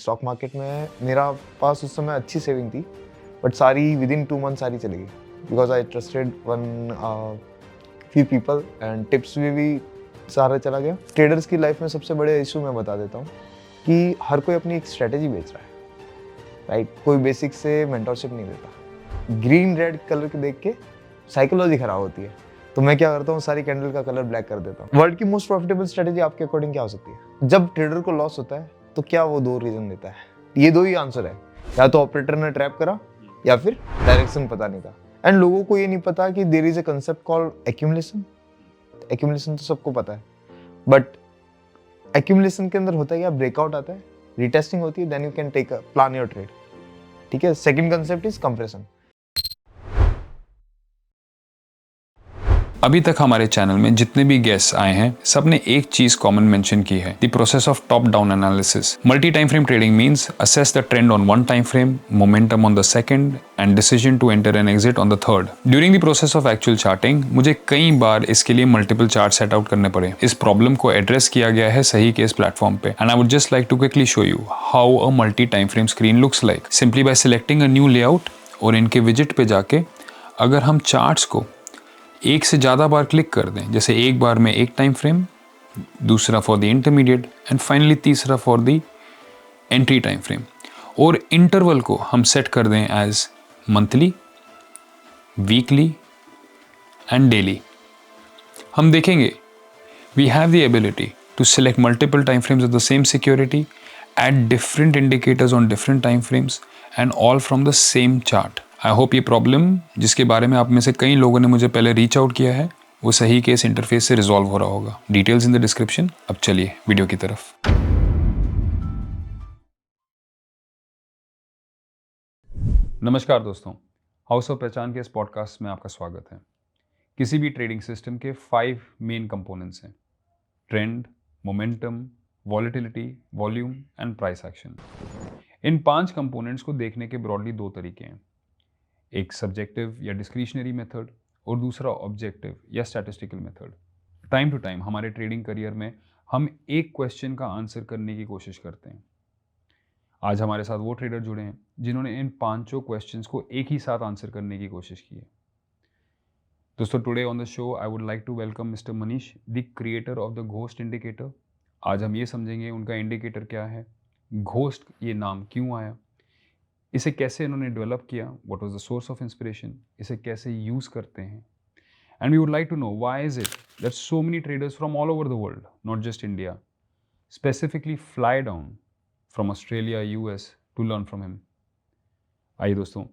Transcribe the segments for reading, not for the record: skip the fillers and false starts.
Stock market में मेरा पास उस समय अच्छी सेविंग थी, बट सारी विदिन 2 मंथ सारी चली गई because I trusted one few people and tips भी सारा चला गया। ट्रेडर्स की लाइफ में सबसे बड़े इशू मैं बता देता हूँ कि हर कोई अपनी एक स्ट्रेटेजी बेच रहा है, राइट? कोई बेसिक से मेंटरशिप नहीं देता। ग्रीन रेड कलर के देख के साइकोलॉजी खराब होती है, तो मैं क्या करता हूँ, सारी कैंडल का कलर ब्लैक कर देता हूँ। वर्ल्ड की मोस्ट प्रॉफिटेबल स्ट्रेटेजी आपके अकॉर्डिंग क्या हो सकती है? जब ट्रेडर को लॉस होता है तो क्या वो 2 रीजन देता है? ये 2 ही आंसर है, या तो ऑपरेटर ने ट्रैप करा या फिर डायरेक्शन पता नहीं था। एंड लोगों को ये नहीं पता कि there is a concept called accumulation. Accumulation तो सबको पता है, बट एक्यूमुलेशन के अंदर होता है क्या, ब्रेकआउट आता है, रीटेस्टिंग होती है, then you can take plan your trade. ठीक है। Second concept is compression. अभी तक हमारे चैनल में जितने भी गेस्ट्स आए हैं सबने एक चीज कॉमन मेंशन की है, the process of top down analysis. Multi time frame trading means assess the trend on one time frame, momentum on the second and decision to enter and exit on the third. During the process of actual charting मुझे कई बार इसके लिए multiple chart set out करने पड़े। इस problem को address किया गया है सही के इस प्लेटफॉर्म पे, and I would just like to quickly show you how a multi time frame screen looks like. Simply by selecting a new layout और इनके विजिट पे जाके अगर हम चार्ट्स को एक से ज़्यादा बार क्लिक कर दें, जैसे एक बार में एक टाइम फ्रेम, दूसरा for the intermediate and finally तीसरा for the entry time frame, और इंटरवल को हम सेट कर दें as monthly, weekly and daily, हम देखेंगे we have the ability to select multiple time frames of the same security at different indicators on different time frames and all from the same chart. I hope ये problem जिसके बारे में आप में से कई लोगों ने मुझे पहले रीच आउट किया है वो सही के इस इंटरफेस से रिजॉल्व हो रहा होगा। Details in the description. अब चलिए वीडियो की तरफ। नमस्कार दोस्तों, हाउस ऑफ पहचान के इस पॉडकास्ट में आपका स्वागत है। किसी भी ट्रेडिंग सिस्टम के 5 मेन कंपोनेंट्स हैं: trend, momentum, volatility, volume and price action. In 5 components को देखने के ब्रॉडली 2 तरीके हैं, एक सब्जेक्टिव या डिस्क्रिशनरी मेथड और दूसरा ऑब्जेक्टिव या statistical method. Time to time हमारे ट्रेडिंग करियर में हम एक क्वेश्चन का आंसर करने की कोशिश करते हैं। आज हमारे साथ वो ट्रेडर जुड़े हैं जिन्होंने इन 5 क्वेश्चंस को एक ही साथ आंसर करने की कोशिश की है। दोस्तों, today on the show I would like to welcome mister Manish, the creator of the ghost indicator. आज हम ये समझेंगे उनका इंडिकेटर क्या है, घोस्ट ये नाम क्यों आया, इसे कैसे इन्होंने डेवलप किया, what was the source of inspiration, इसे कैसे यूज़ करते हैं, and we would like to know why is it that so many traders from all over the world, not just India, specifically fly down from Australia, US to learn from him. आइए दोस्तों,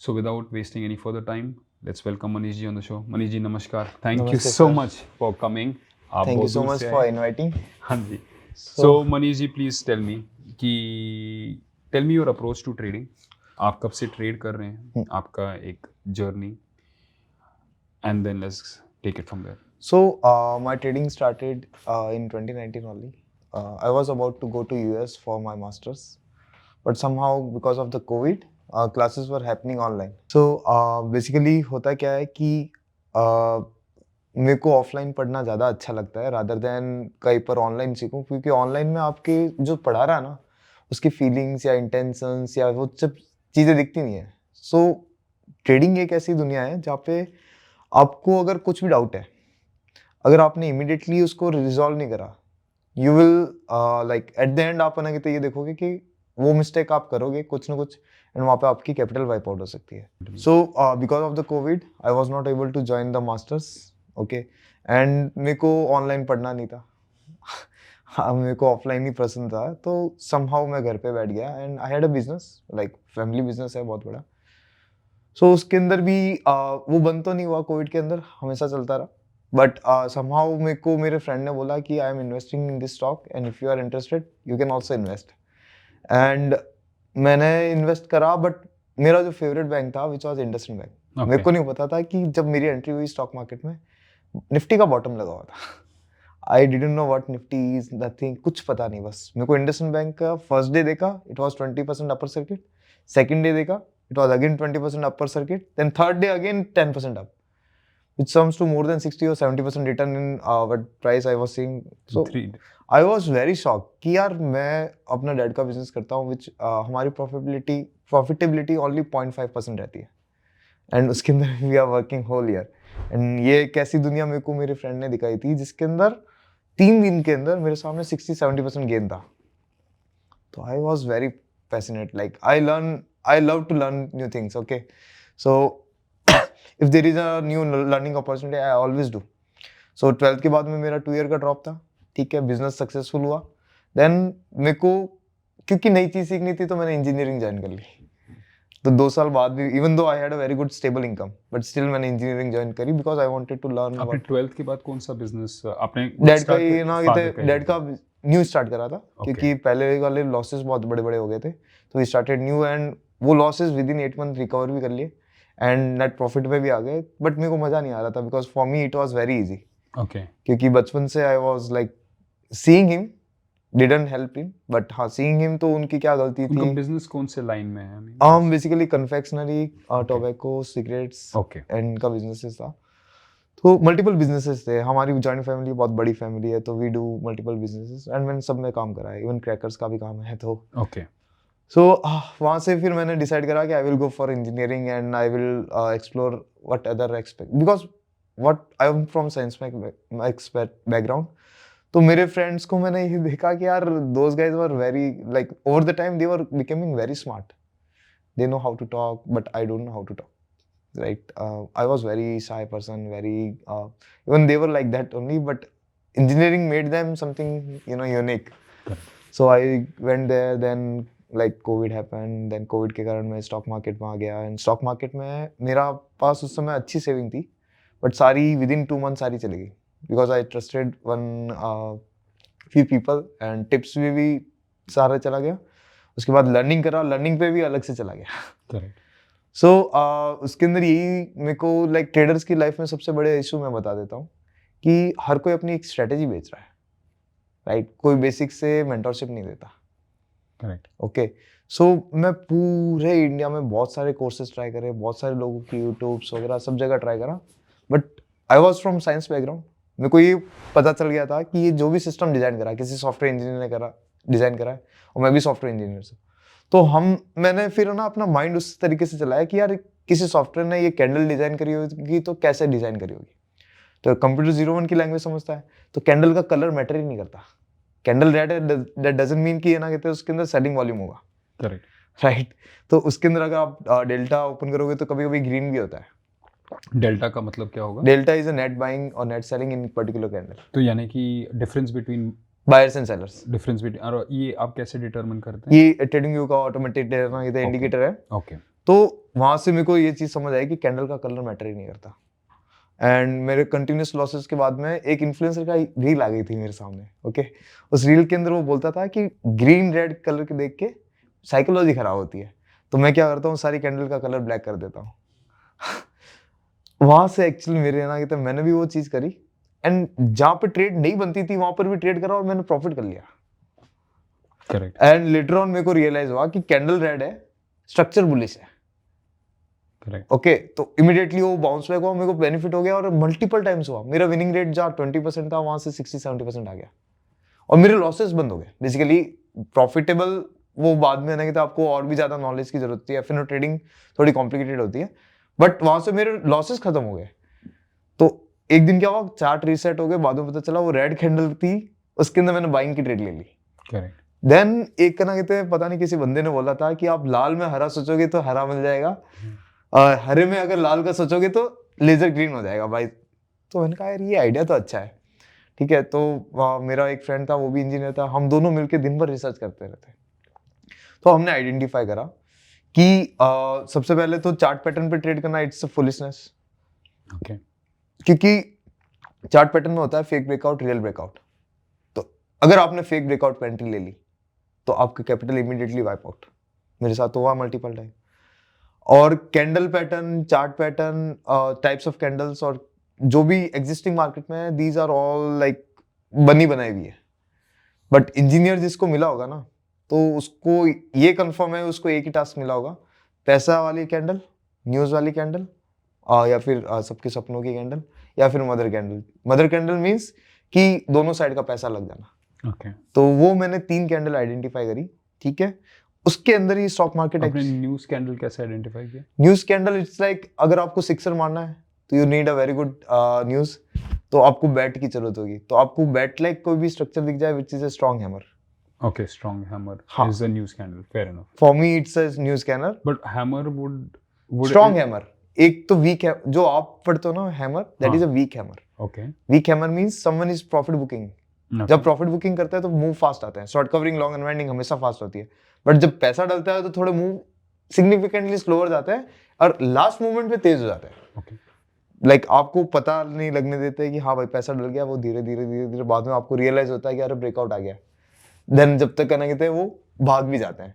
so without wasting any further time, let's welcome Manish ji on the show. Manish ji नमस्कार, thank you so much for coming. आप thank you बहुत so दूर much से for आए। Inviting. हाँ जी। So Manish ji please tell me कि tell me your approach to trading. आप कब से ट्रेड कर रहे हैं, आपका एक journey, and then let's take it from there. So, my trading started in 2019 only. I was about to go to US for my masters, but somehow because of the COVID, classes were happening online. So, basically होता क्या है कि मेरे को offline पढ़ना ज़्यादा अच्छा लगता है रादर देन कहीं पर ऑनलाइन सीखूं, क्योंकि ऑनलाइन में आपके जो पढ़ा रहा है ना उसकी फीलिंग्स या इंटेंशंस या वो सब चीज़ें दिखती नहीं है। सो ट्रेडिंग एक ऐसी दुनिया है जहाँ पे आपको अगर कुछ भी डाउट है, अगर आपने इमीडिएटली उसको रिजॉल्व नहीं करा, you will like at the end आप बनाएंगे तो ये देखोगे कि वो मिस्टेक आप करोगे कुछ ना कुछ, एंड वहाँ पे आपकी कैपिटल वाइप आउट हो सकती है। So because of the COVID I was not able to join the masters, okay, and मेरे को ऑनलाइन पढ़ना नहीं था हाँ, मेरे को ऑफलाइन ही पसंद था, तो समहाउ मैं घर पे बैठ गया and I had a business, like family business है बहुत बड़ा। सो उसके अंदर भी वो बंद तो नहीं हुआ कोविड के अंदर, हमेशा चलता रहा, बट समहाउ मेरे को मेरे फ्रेंड ने बोला कि I am investing in this stock and if you are interested you can also invest. And मैंने इन्वेस्ट करा, बट मेरा जो फेवरेट बैंक था विच वॉज इंडसइंड बैंक। मेरे को नहीं पता था कि जब मेरी एंट्री हुई स्टॉक मार्केट में निफ्टी का बॉटम लगा हुआ था। I didn't know what Nifty is, nothing, कुछ पता नहीं। बस मेरे को इंडसइंड बैंक का फर्स्ट डे देखा, it was 20% upper circuit, second day देखा, it was again 20% upper circuit, then third day again 10% up. which sums to more than 60 or 70% return in what price I was seeing. So three I was very shocked कि यार मैं अपना dad का business करता हूँ which हमारी profitability only 0.5% रहती है एंड उसके अंदर we are working whole year and ये एक ऐसी दुनिया मेरे को मेरे फ्रेंड ने दिखाई थी जिसके अंदर 3 दिन के अंदर मेरे सामने 60-70% गेन था. तो I was very passionate like I love to learn new things. Okay so if there is a new learning opportunity I always do. So 12th के बाद में मेरा 2 ईयर का ड्रॉप था. ठीक है, बिजनेस सक्सेसफुल हुआ. देन मेरे को क्योंकि नई चीज सीखनी थी तो मैंने इंजीनियरिंग ज्वाइन कर ली. तो 2 साल बाद भी even though I had a very good stable income but still मैंने इंजीनियरिंग ज्वाइन करी because I wanted to learn. आपने 12th के बाद कौन सा बिजनेस आपने डैड का start ये किया? ना Father ये का ही डैड का न्यू स्टार्ट करा था क्योंकि Okay. पहले वाले लॉसेस बहुत बड़े बड़े हो गए थे. तो वी स्टार्टेड न्यू एंड वो losses with in 8 month recover भी कर लिए एंड नेट प्रॉफिट में भी आ गए. बट मेरे को मजा नहीं आ रहा था because for me it was very easy Okay. क्योंकि बचपन से I was like seeing him didn't help him but हाँ सीइंग हिम तो उनकी क्या गलती उनका थी. बिजनेस कौन से लाइन में है? I mean, basically confectionery tobacco cigarettes Okay. And का बिजनेसेस था. तो मल्टीपल बिजनेसेस थे. हमारी जॉइंट फैमिली बहुत बड़ी फैमिली है तो we do multiple businesses and मैंने सब में काम करा है. इवन क्रैकर्स का भी काम है. तो Okay. सो वहाँ से फिर मैंने डिसाइड करा कि I will go for engineering and I will explore what other expect because what I am from science background. तो मेरे फ्रेंड्स को मैंने ये देखा कि यार those guys were very like over the time they were becoming very smart. They know how to talk, but I don't know how to talk. Right? I was very shy person, very even they were like that only. But engineering made them something unique. Correct. So I went there. Then like COVID happened. Then COVID के कारण मैं stock market में आ गया. And stock market में मेरा पास उस समय अच्छी saving थी, but सारी within 2 months सारी चली गई because I trusted one few people and tips भी सारा चला गया. उसके बाद लर्निंग करा, लर्निंग पे भी अलग से चला गया. Correct. सो उसके अंदर यही मेरे को लाइक ट्रेडर्स की लाइफ में सबसे बड़े इशू मैं बता देता हूँ कि हर कोई अपनी एक स्ट्रेटेजी बेच रहा है. राइट? कोई बेसिक से मेंटरशिप नहीं देता. Correct. ओके सो मैं पूरे इंडिया में बहुत सारे कोर्सेज ट्राई करे, बहुत सारे लोगों की यूट्यूब्स वगैरह सब जगह ट्राई करा. But I was from science background. मेरे को ये पता चल गया था कि ये जो भी सिस्टम डिजाइन करा किसी सॉफ्टवेयर इंजीनियर ने करा डिजाइन करा है और मैं भी सॉफ्टवेयर इंजीनियर से. तो मैंने फिर ना अपना माइंड उस तरीके से चलाया कि यार किसी सॉफ्टवेयर ने ये कैंडल डिजाइन करी होगी तो कैसे डिजाइन करी होगी. तो कंप्यूटर 01 की लैंग्वेज समझता है तो कैंडल का कलर मैटर ही नहीं करता. कैंडल रेड है दैट डजंट मीन कि ये ना कहते हैं उसके अंदर सेलिंग वॉल्यूम होगा. Correct. राइट? तो उसके अंदर अगर आप डेल्टा ओपन करोगे तो कभी कभी ग्रीन भी होता है. डेल्टा का मतलब क्या होगा? Delta is a net buying और net selling in particular candle. तो यानी कि difference between buyers and sellers. और ये आप कैसे डिटरमिन करते हैं? ये ट्रेडिंग व्यू का ऑटोमेटेड इंडिकेटर है. ओके. तो वहां से मेरे को ये चीज समझ आई कि कैंडल का कलर मैटर ही नहीं करता. एंड मेरे कंटिन्यूस लॉसेस के बाद में एक इन्फ्लुएंसर का रील आ गई थी मेरे सामने. ओके उस रील के अंदर वो बोलता था कि ग्रीन रेड कलर के देख के साइकोलॉजी खराब होती है. तो मैं क्या करता हूँ सारी कैंडल का कलर ब्लैक कर देता हूँ. वहां से एक्चुअली मेरे ना कहते मैंने भी वो चीज करी एंड जहाँ पे ट्रेड नहीं बनती थी वहां पर भी ट्रेड करा और मैंने प्रॉफिट कर लिया. करेक्ट. एंड लेटर ऑन मेरे को रियलाइज हुआ कि कैंडल रेड है, स्ट्रक्चर बुलिश है. करेक्ट. ओके तो इमीडिएटली वो बाउंस बैक हुआ, मेरे को बेनिफिट हो गया और मल्टीपल टाइम्स हुआ. मेरा विनिंग रेट जहाँ 20% था वहां से 60-70% आ गया और मेरे लॉसेस बंद हो गए. बेसिकली प्रॉफिटेबल वो बाद में ना कि आपको और भी ज्यादा नॉलेज की जरूरत है, फिर ट्रेडिंग थोड़ी कॉम्प्लिकेटेड होती है. बट वहां से मेरे लॉसेस खत्म हो गए. तो एक दिन क्या हुआ, चार्ट रीसेट हो गए, बाद में पता चला वो रेड कैंडल थी, उसके अंदर मैंने बाइंग की ट्रेड ले ली. करेक्ट. देन एक का ना कहते हैं पता नहीं किसी बंदे ने बोला था कि आप लाल में हरा सोचोगे तो हरा मिल जाएगा, हरे में अगर लाल का सोचोगे तो लेजर ग्रीन हो जाएगा भाई. तो मैंने कहा यार ये आइडिया तो अच्छा है. ठीक है, तो मेरा एक फ्रेंड था वो भी इंजीनियर था, हम दोनों मिलकर दिन भर रिसर्च करते रहते. तो हमने आइडेंटिफाई करा कि सबसे पहले तो चार्ट पैटर्न पे ट्रेड करना इट्स अ फुलिशनेस. ओके. क्योंकि चार्ट पैटर्न में होता है फेक ब्रेकआउट, रियल ब्रेकआउट. तो अगर आपने फेक ब्रेकआउट पे एंट्री ले ली तो आपका कैपिटल इमीडिएटली वाइप आउट. मेरे साथ हुआ मल्टीपल टाइम. और candle pattern, chart pattern, types of candles और जो भी एग्जिस्टिंग मार्केट में है, दीज आर ऑल लाइक बनी बनाई हुई है. बट इंजीनियर जिसको मिला होगा ना तो उसको ये कंफर्म है, उसको एक ही टास्क मिला होगा, पैसा वाली कैंडल, न्यूज वाली कैंडल या फिर सबके सपनों की कैंडल, या फिर mother candle. Mother candle means कि दोनों साइड का पैसा लग जाना। ओके। तो वो मैंने 3 कैंडल आइडेंटिफाई करी, ठीक है। उसके अंदर ही स्टॉक मार्केट। आपने न्यूज़ कैंडल कैसे आइडेंटिफाई किया? न्यूज़ कैंडल इट्स लाइक अगर आपको सिक्सर मारना है तो you need a very good news, तो आपको बैट की जरूरत होगी। तो आपको बैट लाइक कोई भी स्ट्रक्चर दिख जाए which is a strong hammer. Okay, strong hammer हाँ. is a news candle. Fair enough. For me it's a news candle. But hammer would strong hammer, एक तो वीक है जो आप पढ़ते हो ना हैमर, दैट इज अ हाँ. Weak hammer. Okay. Weak hammer means someone is profit booking. Okay. जब प्रॉफिट बुकिंग करता है तो मूव फास्ट आता है, शॉर्ट कवरिंग लॉन्ग अनवाइंडिंग हमेशा फास्ट होती है, बट जब पैसा डलता है तो थोड़े मूव सिग्निफिकेंटली स्लोअर जाता है और लास्ट मोमेंट पे तेज हो जाता है। Okay. लाइक आपको पता नहीं लगने देते कि हाँ भाई पैसा डल गया, वो धीरे धीरे धीरे धीरे बाद में आपको रियलाइज होता है कि अरे ब्रेकआउट आ गया। देन जब तक कहना कहते हैं वो भाग भी जाते हैं,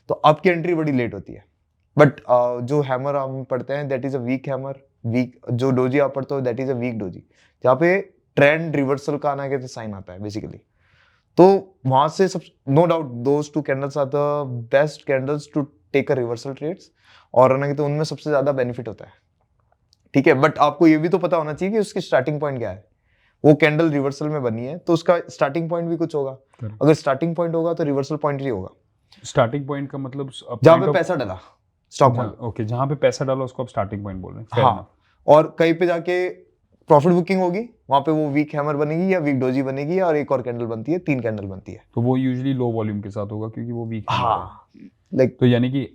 तो आपकी एंट्री बड़ी लेट होती है। बट जो हैमर हम पढ़ते हैं that is a weak hammer. Weak जो डोजी आप पढ़ते हो that is a weak doji, जहाँ पे ट्रेंड रिवर्सल का आना कहते साइन आता है बेसिकली। तो वहां से सब no doubt those 2 candles are the best candles to take a reversal trades, और ना तो उनमें सबसे ज्यादा बेनिफिट होता है, ठीक है। बट आपको ये भी तो पता होना चाहिए कि उसकी स्टार्टिंग पॉइंट क्या है। वो कैंडल रिवर्सल में बनी है तो उसका स्टार्टिंग पॉइंट भी कुछ होगा। अगर स्टार्टिंग पॉइंट होगा तो रिवर्सल पॉइंट ही होगा। स्टार्टिंग पॉइंट का मतलब जहाँ पे पैसा डला स्टॉक मार्केट। ओके, जहाँ पे पैसा डाला उसको आप स्टार्टिंग पॉइंट बोल रहे हैं। हाँ, और कहीं पे जाके प्रॉफिट बुकिंग होगी, वहां पे वो वीक हैमर बनेगी या वीक डोजी बनेगी और एक और कैंडल बनती है, 3 कैंडल बनती है। तो वो यूजुअली लो वॉल्यूम के साथ होगा क्योंकि वो वीक है। हाँ, लाइक तो यानी कि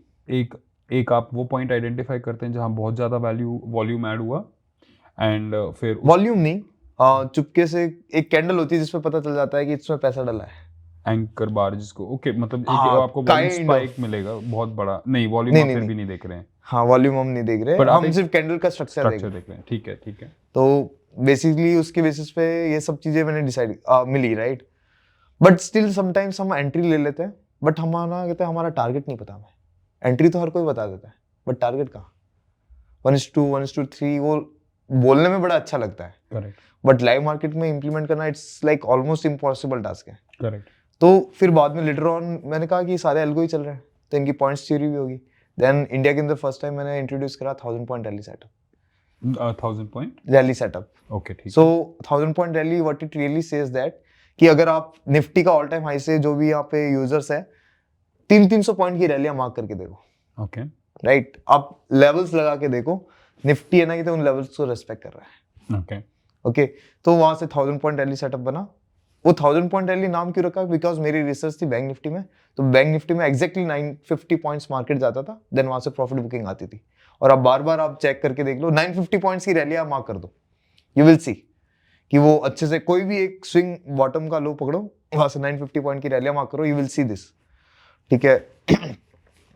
एक आप वो पॉइंट आइडेंटिफाई करते हैं जहाँ बहुत ज़्यादा वॉल्यूम ऐड हुआ एंड फिर वॉल्यूम नहीं, चुपके से एक कैंडल होती है जिसमें पता चल जाता है कि इसमें पैसा डला है। एंकर बार जिसको ओके, मतलब एक हाँ, आपको वॉल्यूम kind स्पाइक मिलेगा बहुत बड़ा। नहीं, वॉल्यूम आप फिर भी नहीं देख रहे हैं। हाँ, वॉल्यूम हम नहीं देख रहे, पर आप हम सिर्फ कैंडल का स्ट्रक्चर देख देख रहे हैं। ठीक है, ठीक है। तो बेसिकली उसके बेसिस पे ये सब चीजें मैंने डिसाइड मिली, राइट। बट स्टिल समटाइम्स हम एंट्री ले लेते हैं, बट हमारा कहते हैं हमारा टारगेट नहीं पता हमें। एंट्री तो हर कोई बता देता है, बट टारगेट कहाँ? 1:2 1:3 वो बोलने में बड़ा अच्छा लगता है, करेक्ट, बट लाइव मार्केट में इंप्लीमेंट करना it's like almost impossible task है। करेक्ट। तो फिर बाद में लेटर ऑन मैंने कहा कि सारे एल्गो ही चल रहे हैं तो इनकी पॉइंट्स थ्योरी भी होगी। देन इंडिया के अंदर फर्स्ट टाइम मैंने इंट्रोड्यूस करा 1000 point rally setup. 1000 point rally setup, okay, ठीक। सो 1000 point rally what it really says that कि अगर आप निफ्टी का ऑल टाइम हाई से जो भी यहाँ पे यूजर्स है 300 पॉइंट की रैलियां मार्क करके देखो, ओके, राइट। आप लेवल्स लगा के देखो, निफ्टी है ना कि तो उन लेवल्स को रेस्पेक्ट कर रहा है। ओके, ओके, तो वहां से 1000 पॉइंट रैली सेटअप बना। वो 1000 पॉइंट रैली नाम क्यों रखा? बिकॉज मेरी रिसर्च थी बैंक निफ्टी में, तो बैंक निफ्टी में एग्जैक्टली 950 पॉइंट्स मार्केट जाता था, देन वहां से प्रॉफिट बुकिंग आती थी। और आप बार बार आप चेक करके देख लो, 950 पॉइंट्स की रैली आप मार्क कर दो, यू विल सी कि वो अच्छे से कोई भी एक स्विंग बॉटम का लो पकड़ो, वहां से 950 पॉइंट की रैलियां मार्क करो, यू विल सी दिस, ठीक है।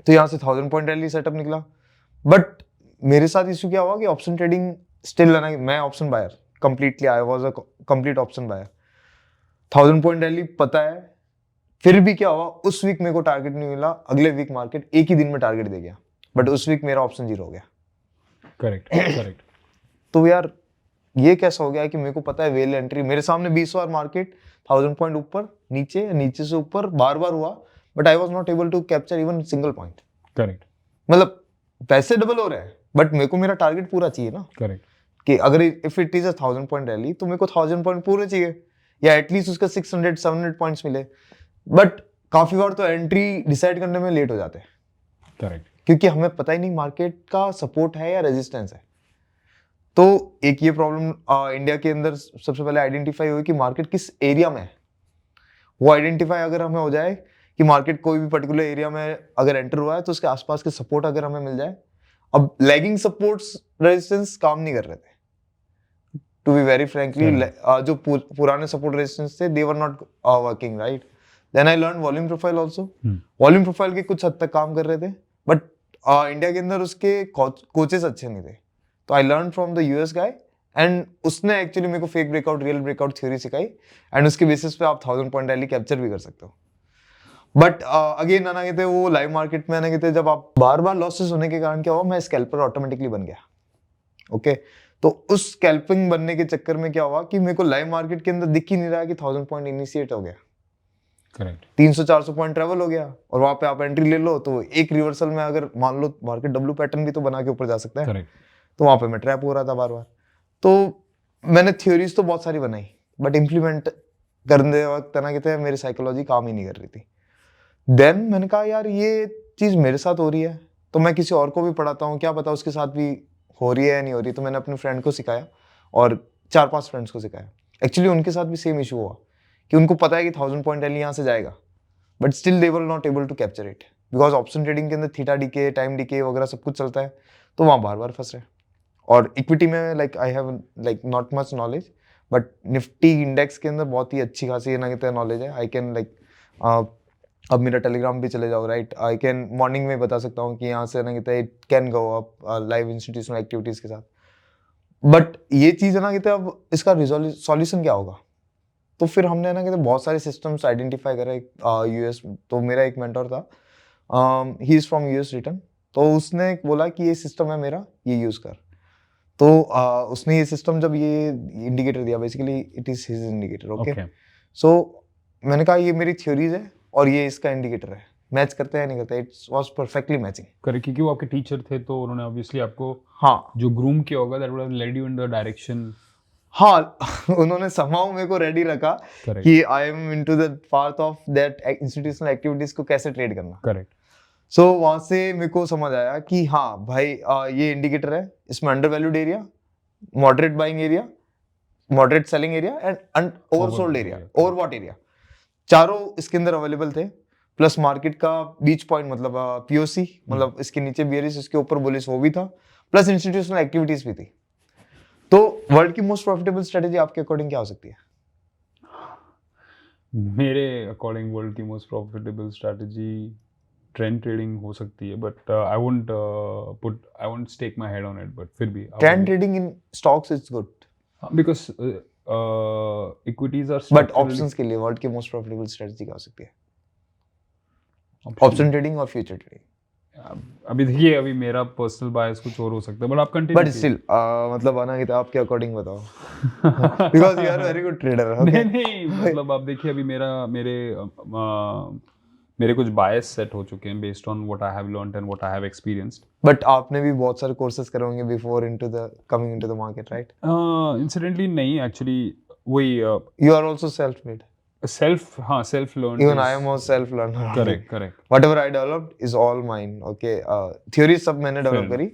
तो यहाँ से 1000 पॉइंट रैली सेटअप निकला। बट मेरे साथ इशू क्या हुआ कि ऑप्शन ट्रेडिंग स्टिल लेना, मैं option buyer completely, I was a complete option buyer. 1000 point rally पता है, फिर भी क्या हुआ, उस वीक मेरे को टारगेट नहीं मिला, अगले वीक मार्केट एक ही दिन में टारगेट दे गया, बट उस वीक मेरा ऑप्शन 0 हो गया। Correct, correct. तो यार ये कैसा हो गया कि मेरे को पता है वेल एंट्री, मेरे सामने 20 बार मार्केट 1000 पॉइंट ऊपर नीचे, नीचे से ऊपर बार बार हुआ, but I was not able to capture even single point. Correct, मतलब पैसे डबल हो रहे हैं, बट मेरे को मेरा टारगेट पूरा चाहिए ना। करेक्ट, कि अगर if it is a 1000 point rally तो मेरे को 1000 पॉइंट पूरे चाहिए, या एटलीस्ट उसका 600 700 पॉइंट्स मिले। बट काफी बार तो एंट्री डिसाइड करने में लेट हो जाते हैं, करेक्ट, क्योंकि हमें पता ही नहीं मार्केट का सपोर्ट है या रेजिस्टेंस है। तो एक ये प्रॉब्लम इंडिया के अंदर सबसे पहले आइडेंटिफाई हुई कि मार्केट किस एरिया में है। वो आइडेंटिफाई अगर हमें हो जाए कि मार्केट कोई भी पर्टिकुलर एरिया में अगर एंटर हुआ है तो उसके आसपास के सपोर्ट अगर हमें मिल जाए। अब लैगिंग सपोर्ट्स रेजिस्टेंस काम नहीं कर रहे थे, टू बी वेरी फ्रैंकली। जो पुराने सपोर्ट रेजिस्टेंस थे they were not working, right. Then I learn volume profile also. Volume profile के कुछ हद तक काम कर रहे थे, बट इंडिया के अंदर उसके कोचेस अच्छे नहीं थे। तो आई learn from the US guy, and उसने एक्चुअली मेरे को fake breakout real breakout theory सिखाई, एंड उसके बेसिस पे आप 1000 पॉइंट रैली कैप्चर भी कर सकते हो। बट अगेन ना कहते वो लाइव मार्केट में ना कहते जब आप बार बार लॉसेस होने के कारण क्या हुआ, मैं स्कैल्पर ऑटोमेटिकली बन गया। ओके, तो उस स्कैल्पिंग बनने के चक्कर में क्या हुआ कि मेरे को लाइव मार्केट के अंदर दिख ही नहीं रहा कि 1000 पॉइंट इनिशिएट हो गया। करेक्ट, 300-400 पॉइंट ट्रेवल हो गया, और वहां पे आप एंट्री ले लो तो एक रिवर्सल में अगर मान लो मार्केट डब्ल्यू पैटर्न भी तो बना के ऊपर जा सकता है। करेक्ट। तो वहाँ पे मैं ट्रैप हो रहा था बार बार। तो मैंने थ्योरीज तो बहुत सारी बनाई, बट इम्प्लीमेंट करने वक्त ना कहते हैं मेरी साइकोलॉजी काम ही नहीं कर रही थी। देन मैंने कहा यार ये चीज़ मेरे साथ हो रही है तो मैं किसी और को भी पढ़ाता हूँ, क्या पता उसके साथ भी हो रही है या नहीं हो रही। तो मैंने अपने फ्रेंड को सिखाया और 4-5 फ्रेंड्स को सिखाया। एक्चुअली उनके साथ भी सेम इशू हुआ कि उनको पता है कि 1000 पॉइंट रैली यहाँ से जाएगा, but still they were not able to capture it because option trading के अंदर थीटा डीके, टाइम डीके वगैरह सब कुछ चलता है, तो वहाँ बार बार फंस रहे। और इक्विटी में like I have like not much knowledge, but Nifty index के अंदर बहुत ही अच्छी खासी ना कहते हैं नॉलेज है। आई कैन लाइक अब मेरा टेलीग्राम भी चले जाओ, राइट, आई कैन मॉर्निंग में बता सकता हूँ कि यहाँ से ना कहते हैं it can go up live institutional activities के साथ। बट ये चीज़ है ना कहते हैं अब इसका सॉल्यूशन क्या होगा। तो फिर हमने ना कहते बहुत सारे सिस्टम्स आइडेंटिफाई करे। यूएस, तो मेरा एक मेंटर था, he is from US return, तो उसने बोला कि ये सिस्टम है मेरा, ये यूज़ कर। तो उसने ये सिस्टम जब ये इंडिकेटर दिया, basically it is his indicator, okay. So मैंने कहा ये मेरी थ्योरीज है और ये इसका इंडिकेटर है, मैच करते हैं नहीं करते। It was perfectly matching. Correct, क्योंकि वो आपके टीचर थे तो उन्होंने ऑब्वियसली आपको हाँ जो ग्रूम किया होगा, that would have led you in the direction. हाँ उन्होंने somehow मेरे को रेडी रखा Correct. कि I am into the part of that institutional activities को कैसे ट्रेड करना। करेक्ट। सो वहां से मेरे को समझ आया कि हाँ भाई ये इंडिकेटर है, इसमें under valued area, moderate buying area, moderate selling area and oversold area, overbought area, चारों इसके अंदर अवेलेबल थे। प्लस मार्केट का बीच पॉइंट मतलब पीओसी, मतलब इसके नीचे बियरिश, इसके ऊपर बुलिश, वो भी था। प्लस इंस्टीट्यूशनल एक्टिविटीज भी थी। तो वर्ल्ड की मोस्ट प्रॉफिटेबल स्ट्रेटेजी आपके अकॉर्डिंग क्या हो सकती है? मेरे अकॉर्डिंग वर्ल्ड की most profitable strategy trend trading हो सकती है, but I won't stake my head on it, but फिर भी trend trading in stocks is good, because equities are but options के लिए वर्ल्ड की मोस्ट प्रॉफिटेबल स्ट्रेटेजी क्या हो सकती है? ऑप्शन ट्रेडिंग और फ्यूचर ट्रेडिंग। अभी देखिए, अभी मेरा पर्सनल बायस कुछ और हो सकता है, बट आप कंटिन्यू। बट स्टिल मतलब आना कि आपके अकॉर्डिंग बताओ, because you are very good trader. नहीं, मतलब आप देखिए, अभी मेरे कुछ बायस सेट हो चुके हैं based on what I have learned and what I have experienced. But आपने भी बहुत सारे कोर्सेज करे होंगे before into the coming into the market, right? Incidentally नहीं, एक्चुअली वही you are also self made. Self learn. Even I am a self learner. Correct. Whatever I developed is all mine. Okay. Theory सब मैंने develop करी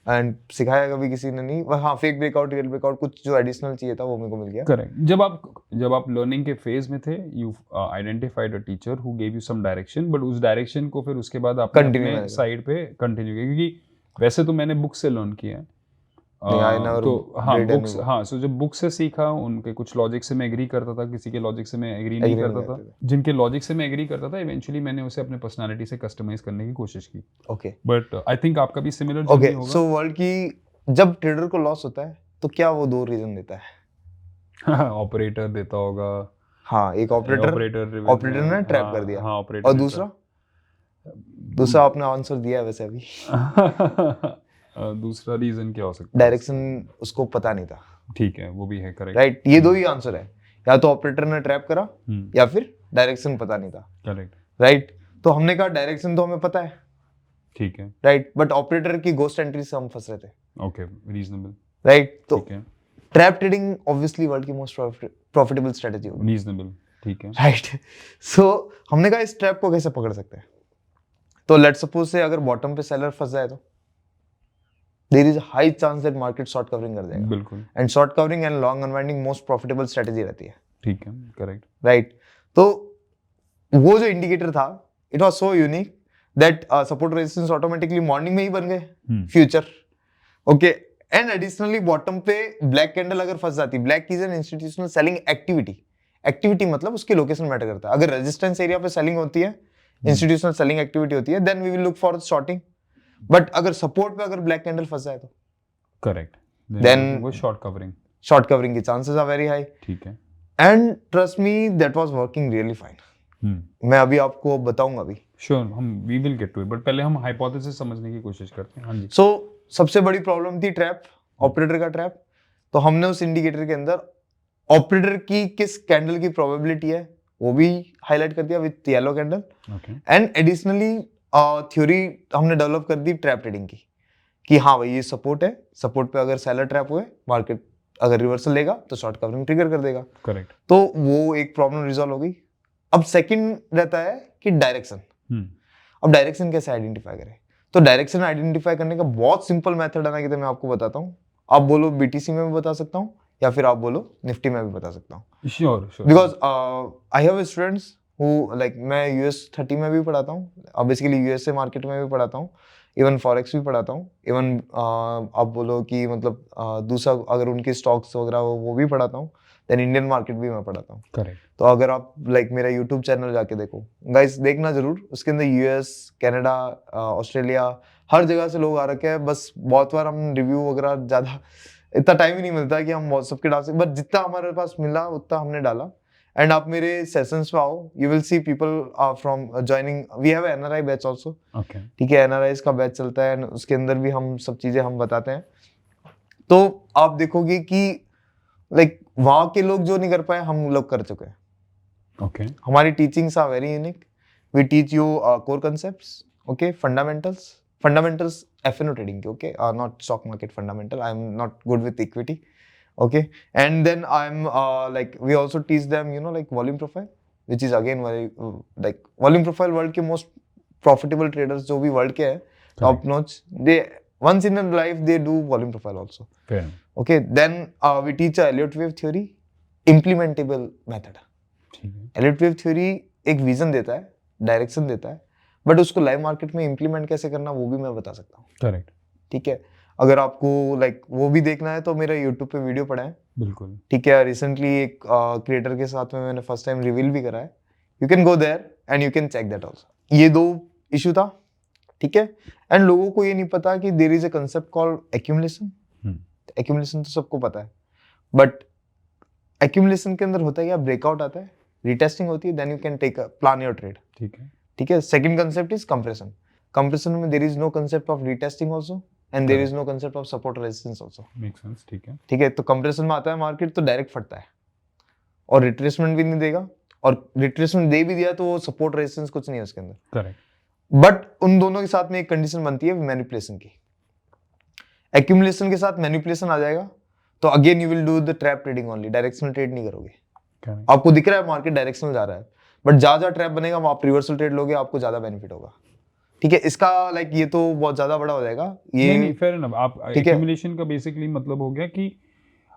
and सिखाया कभी किसी ने नहीं। हाँ, फेक ब्रेकआउट, रियल ब्रेकआउट, कुछ जो एडिशनल चाहिए था वो मेरे को मिल गया। करेक्ट। जब आप लर्निंग के फेज में थे, you identified a teacher who gave you some direction, but उस डायरेक्शन को फिर उसके बाद आपने अपने साइड पे कंटिन्यू किया, क्योंकि वैसे तो मैंने बुक से लर्न किया है। सो जब बुक से सीखा, उनके कुछ लॉजिक से मैं एग्री करता था, किसी के लॉजिक से मैं एग्री नहीं करता था। जिनके लॉजिक से मैं एग्री करता था, इवेंचुअली मैंने उसे अपने पर्सनालिटी से कस्टमाइज करने की कोशिश की। ओके, बट आई थिंक आपका भी सिमिलर जर्नी होगा। सो वर्ल्ड की जब ट्रेडर को लॉस होता है तो क्या वो 2 रीजन देता है? ऑपरेटर देता होगा। हाँ, एक ऑपरेटर ने ट्रैप कर दिया। हाँ, ऑपरेटर। और दूसरा आपने आंसर दिया है वैसे अभी। दूसरा रीजन क्या हो सकता है? डायरेक्शन उसको पता नहीं था। ठीक है, वो भी है, करेक्ट। राइट, ये 2 ही आंसर है, या तो ऑपरेटर ने ट्रैप करा या फिर डायरेक्शन पता नहीं था। करेक्ट। राइट, तो हमने कहा डायरेक्शन तो हमें पता है, ठीक है, राइट, बट ऑपरेटर की गोस्ट एंट्री से हम फंस रहे थे। Okay, reasonable. राइट, तो ठीक है, ट्रैप ट्रेडिंग ऑब्वियसली वर्ल्ड की मोस्ट प्रॉफिटेबल स्ट्रेटजी होगी। रीजनेबल, ठीक है। राइट, सो हमने कहा इस ट्रैप को कैसे पकड़ सकते हैं। तो लेट्स सपोज से अगर बॉटम पे सेलर फंस जाए तो there is a high chance that market short covering कर जाएगा। बिल्कुल। and short covering and long unwinding most profitable strategy रहती है। ठीक है, करेक्ट। राइट, तो वो जो इंडिकेटर था, it was so unique that support resistance automatically morning में ही बन गए future. Okay, and additionally bottom पे ब्लैक कैंडल अगर फंस जाती, black is an institutional selling activity मतलब उसकी लोकेशन मैटर करता है। अगर रेजिस्टेंस एरिया पे सेलिंग होती है, इंस्टीट्यूशनल सेलिंग एक्टिविटी होती है, then we will look for shorting. But अगर सपोर्ट पे अगर ब्लैक कैंडल फंस जाए तो करेक्ट, देन वो शॉर्ट कवरिंग की चांसेस आर वेरी हाई। ठीक है, and trust me that was working really fine. मैं अभी आपको बताऊंगा अभी। Sure, we will get to it, but पहले हम हाइपोथेसिस समझने की कोशिश करते हैं। हाँ जी। सो सबसे बड़ी प्रॉब्लम थी ट्रैप, ऑपरेटर का ट्रैप। तो हमने उस इंडिकेटर के अंदर ऑपरेटर की किस कैंडल की प्रोबेबिलिटी है वो भी हाईलाइट कर दिया with yellow candle. And additionally theory हमने डेवलप कर दी ट्रैप ट्रेडिंग की, कि हाँ भाई ये सपोर्ट है, सपोर्ट पे अगर सेलर ट्रैप हुए, मार्केट अगर रिवर्सल लेगा तो शॉर्ट कवरिंग ट्रिगर कर देगा। करेक्ट। तो वो एक प्रॉब्लम रिजॉल्व हो गई। अब सेकंड रहता है कि डायरेक्शन। अब डायरेक्शन कैसे आइडेंटिफाई करें? तो डायरेक्शन आइडेंटिफाई करने का बहुत सिंपल मेथड है ना, कि मैं आपको बताता हूँ। आप बोलो BTC में भी बता सकता हूँ, या फिर आप बोलो निफ्टी में भी बता सकता हूँ। Sure sure. Because I have students who like, मैं US 30 में भी पढ़ाता हूँ, अब बेसिकली USA मार्केट में भी पढ़ाता हूँ, इवन फॉरेक्स भी पढ़ाता हूँ, इवन आप बोलो कि मतलब दूसरा अगर उनके स्टॉक्स वगैरह वो भी पढ़ाता हूँ, देन इंडियन मार्केट भी मैं पढ़ाता हूँ। करेक्ट। तो अगर आप लाइक मेरा यूट्यूब चैनल जाके देखो गाइस, देखना जरूर, उसके अंदर US, कनाडा, ऑस्ट्रेलिया, हर जगह से लोग आ रखे हैं। बस बहुत बार हम रिव्यू वगैरह ज़्यादा इतना टाइम ही नहीं मिलता कि हम व्हाट्सएप के डाल सकें, बट जितना हमारे पास मिला उतना हमने डाला। एंड आप मेरे सेशंस पे आओ, you will see people from joining, we have NRI batch also. Okay. ठीक है, NRIs का बैच चलता है, and उसके अंदर भी हम सब चीज़ें हम बताते हैं। तो आप देखोगे कि लाइक वहाँ के लोग जो नहीं कर पाए, हम लोग कर चुके हैं। ओके। हमारी teachings are very unique. We teach you core concepts, okay, fundamentals FNO trading के, okay, not stock market fundamental. I am not good with equity, okay, and then I'm like we also teach them, you know, like volume profile, which is again very like volume profile world के most profitable traders जो भी world के हैं top notch, they once in a life they do volume profile also. Fair. Okay, then we teach a Elliott wave theory, implementable method. ठीक है। Elliott wave theory एक vision देता है, direction देता है, but उसको live market में implement कैसे करना वो भी मैं बता सकता हूँ। करेक्ट। ठीक है, अगर आपको लाइक वो भी देखना है तो मेरा यूट्यूब पे वीडियो पड़ा है। बिल्कुल। ठीक है, रिसेंटली एक क्रिएटर के साथ में मैंने फर्स्ट टाइम रिवील भी करा है। You can go there and you can check that also. ये 2 इशू था, ठीक है। एंड लोगों को ये नहीं पता कि there is a concept called accumulation. Accumulation तो सबको पता है, बट एक्यूमुलेशन के अंदर होता है क्या, ब्रेकआउट आता है, रीटेस्टिंग होती है, then you can take plan your trade. ठीक है। ठीक है, second concept is compression. Compression में there is no concept of retesting also, and there is no concept of support resistance also. Make sense. ठीक है। ठीक है, तो कंप्रेशन में आता है मार्केट तो डायरेक्ट फटता है, और रिट्रेसमेंट भी नहीं देगा, और रिट्रेसमेंट दे भी दिया तो वो सपोर्ट रेजिस्टेंस कुछ नहीं है उसके अंदर। करेक्ट। बट उन दोनों के साथ में एक कंडीशन बनती है मैनिपुलेशन की। एक्यूमुलेशन के साथ मैनिपुलेशन आ जाएगा तो again you will do the trap trading only, directional trade नहीं करोगे। करेक्ट। आपको दिख रहा है मार्केट डायरेक्शनल जा रहा है, बट जहां ट्रैप बनेगा वहां आप रिवर्सल ट्रेड लोगे, आपको ज्यादा बेनिफिट होगा। ठीक है, इसका लाइक ये तो बहुत ज्यादा बड़ा हो जाएगा ये। नहीं फेयर इनफ। आप एक्यूमुलेशन का बेसिकली मतलब हो गया कि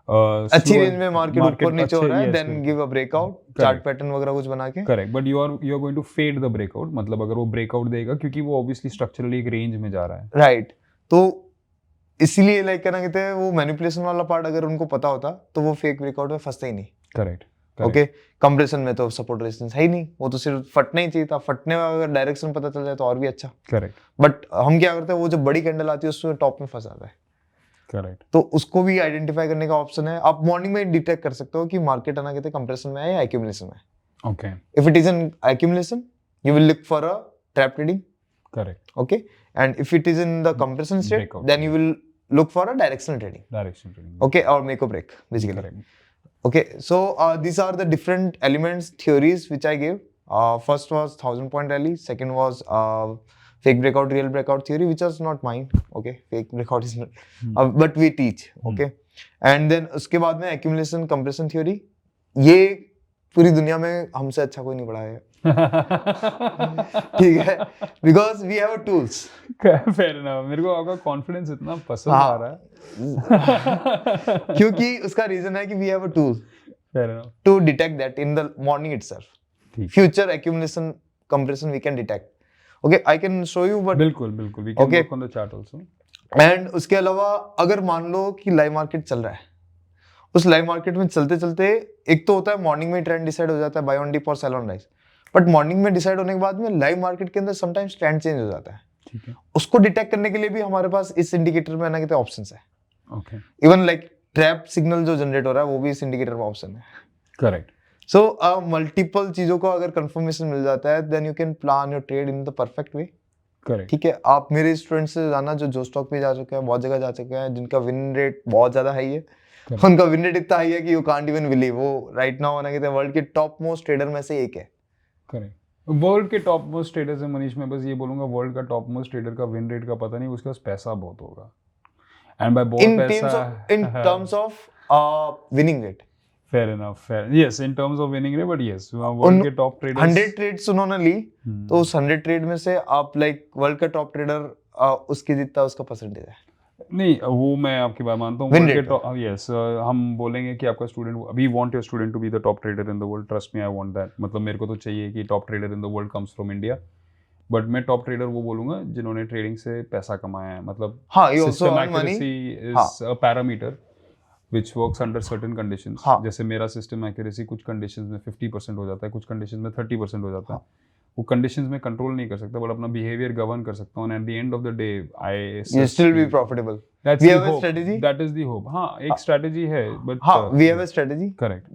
अच्छी रेंज में मार्केट ऊपर नीचे हो रहा है, yes, then give a breakout, chart pattern वगैरह कुछ बना के। Correct, but you are going to fade the breakout, मतलब अगर वो ब्रेकआउट देगा क्योंकि वो ऑब्वियसली स्ट्रक्चरली एक रेंज में जा रहा है। राइट, तो इसीलिए लाइक क्या कहते हैं, वो मैनिपुलेशन वाला पार्ट अगर उनको पता होता तो वो फेक ब्रेकआउट में फंसते ही नहीं। करेक्ट। ओके, कंप्रेशन में तो सपोर्ट रेजिस्टेंस है ही नहीं, वो तो सिर्फ फटना ही चाहिए था। फटने में अगर डायरेक्शन पता चल जाए तो और भी अच्छा। करेक्ट। बट हम क्या करते हैं, वो जो बड़ी कैंडल आती है उसमें टॉप में फंस जाता है। करेक्ट। तो उसको भी आइडेंटिफाई करने का ऑप्शन है। आप मॉर्निंग में डिटेक्ट कर सकते हो कि मार्केट आना कहते कंप्रेशन में है या एक्यूमुलेशन में। ओके। If it is an accumulation you will look for a trap trading. Correct. Okay, and if it is in the compression state Breakout. Then you will look for a directional trading. Direction trading. Okay, or make or break basically. Correct. Okay, so these are the different elements, theories which I gave. First was 1000-point rally. Second was fake breakout, real breakout theory, which was not mine. Okay, fake breakout is not, but we teach. Okay, and then उसके बाद में accumulation compression theory. ये पूरी दुनिया में हमसे अच्छा कोई नहीं पढ़ा है। ठीक है, because we have tools. Fair enough. मेरे को आपका कॉन्फिडेंस इतना पसंद आ रहा है। क्योंकि उसका रीजन है कि we have a tool. Fair enough. To detect that in the morning itself. Future accumulation compression we can detect. Okay, I can show you, but बिल्कुल बिल्कुल we can work on the chart also. And उसके अलावा अगर मान लो कि live market चल रहा है, उस लाइव मार्केट में चलते चलते एक तो होता है मॉर्निंग में ट्रेंड डिसाइड हो जाता है, बाय ऑन डिप और sell on rise, but morning में डिसाइड होने के बाद में लाइव मार्केट के अंदर समटाइम्स ट्रेंड चेंज हो जाता है। ठीक है, उसको डिटेक्ट करने के लिए भी हमारे पास इस इंडिकेटर में ना कहते ऑप्शंस है। Okay, even like trap signal जो जनरेट हो रहा है वो भी इस इंडिकेटर में ऑप्शन है। करेक्ट। सो मल्टीपल चीजों को अगर कंफर्मेशन मिल जाता है then you can plan your trade in the perfect way. Correct. ठीक है, आप मेरे स्टूडेंट्स से जाना जो स्टॉक पे जा चुके हैं, बहुत जगह जा चुके हैं, जिनका विन रेट बहुत ज्यादा हाई है। उनका विन रेट इतना हाई है कि यू कांट इवन बिलीव, वो राइट नाउ ना कहते हैं वर्ल्ड के टॉप मोस्ट ट्रेडर में से एक है। करेक्ट। वर्ल्ड के टॉप मोस्ट ट्रेडर से मनीष मैं बस ये बोलूंगा, वर्ल्ड का टॉप मोस्ट ट्रेडर का विन रेट का पता नहीं, उसके पास पैसा बहुत होगा। एंड बाय बहुत पैसा in terms of winning rate, fair enough, fair, yes, in terms of winning rate, but yes world के टॉप ट्रेडर्स 100 ट्रेड्स उन्होंने ली, तो उस 100 ट्रेड में से आप लाइक वर्ल्ड का टॉप ट्रेडर उसकी जितना उसका परसेंटेज है। नहीं, वो मैं आपकी बात मानता हूँ। Win वर्ल्ड के rate टॉप, यस, हम बोलेंगे कि आपका student, we want your student to be the top trader in the world, trust me, I want that. मतलब मेरे को तो चाहिए कि top trader in the world comes from India, but मैं टॉप ट्रेडर वो बोलूंगा जिन्होंने ट्रेडिंग से पैसा कमाया है। मतलब हाँ, you also system earn money. Accuracy is a parameter which works under certain conditions. हाँ. जैसे मेरा सिस्टम एक्यूरेसी कुछ कंडीशंस में 50% हो जाता है, कुछ कंडीशंस में 30% हो जाता है। हाँ. वो कंडीशंस में कंट्रोल नहीं कर सकता, बट अपना बिहेवियर गवर्न कर सकता हूँ। And at the end of the day I You still be profitable. That's We the have a hope. strategy. That is the hope. हाँ, एक strategy है, but हाँ, we have a strategy. correct.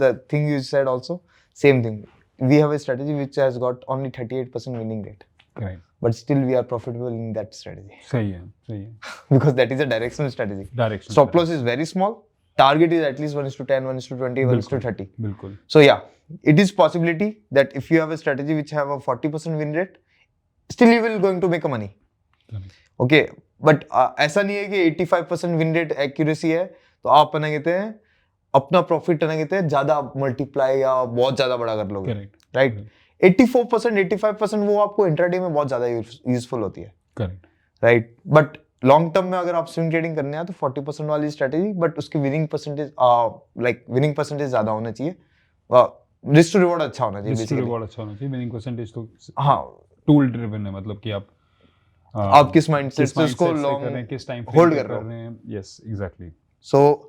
The thing you said also, same thing. We have a strategy which has got only 38% winning rate, Correct. but still we are profitable in that strategy सही है, सही है। because that is a directional strategy. Direction. Stop loss is very small. Target is at least 1:10, 1:20, 1:30. बिल्कुल। So yeah, it is possibility that if you have a strategy which have a 40% win rate, still you will going to make a money. Correct. Okay, but ऐसा नहीं है कि 85% win rate accuracy है तो आप अपना कहते हैं अपना प्रॉफिट ना कहते हैं ज्यादा मल्टीप्लाई या बहुत ज्यादा बड़ा कर लोगे, राइट? 84%, 85% वो आपको इंट्राडे में बहुत ज्यादा यूजफुल होती है, correct, right? But long term में अगर आप स्विंग ट्रेडिंग करने हैं तो 40% वाली स्ट्रेटेजी, बट उसकी विनिंग परसेंटेज विनिंग परसेंटेज ज्यादा होना चाहिए, रिस्क टू रिवॉर्ड अच्छा होना चाहिए, रिस्क टू रिवॉर्ड अच्छा होना चाहिए। विनिंग परसेंटेज तो हाँ टूल ड्रिवन है, मतलब कि आप किस माइंडसेट से उसको लॉन्ग किस टाइम होल्ड कर रहे हैं। Yes, exactly. सो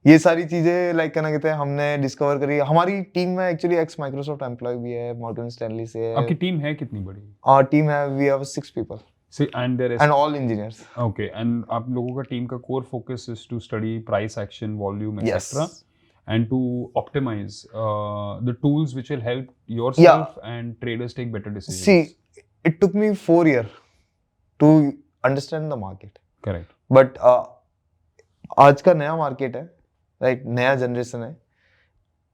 ये सारी चीजें लाइक क्या कहते हैं हमने डिस्कवर करी। हमारी टीम में एक्चुअली एक्स माइक्रोसॉफ्ट एम्प्लॉय भी है, मॉर्गन स्टैनली से है। आपकी टीम है कितनी बड़ी? और टीम है, we have 6 people and all engineers. Okay, and आप लोगों का टीम का core focus is to study price action, volume, etc. Yes. And to optimize the tools which will help yourself and traders take better decisions. See, it took me 4 years to understand the market. Correct. But आज का नया market है, right? नया generation है,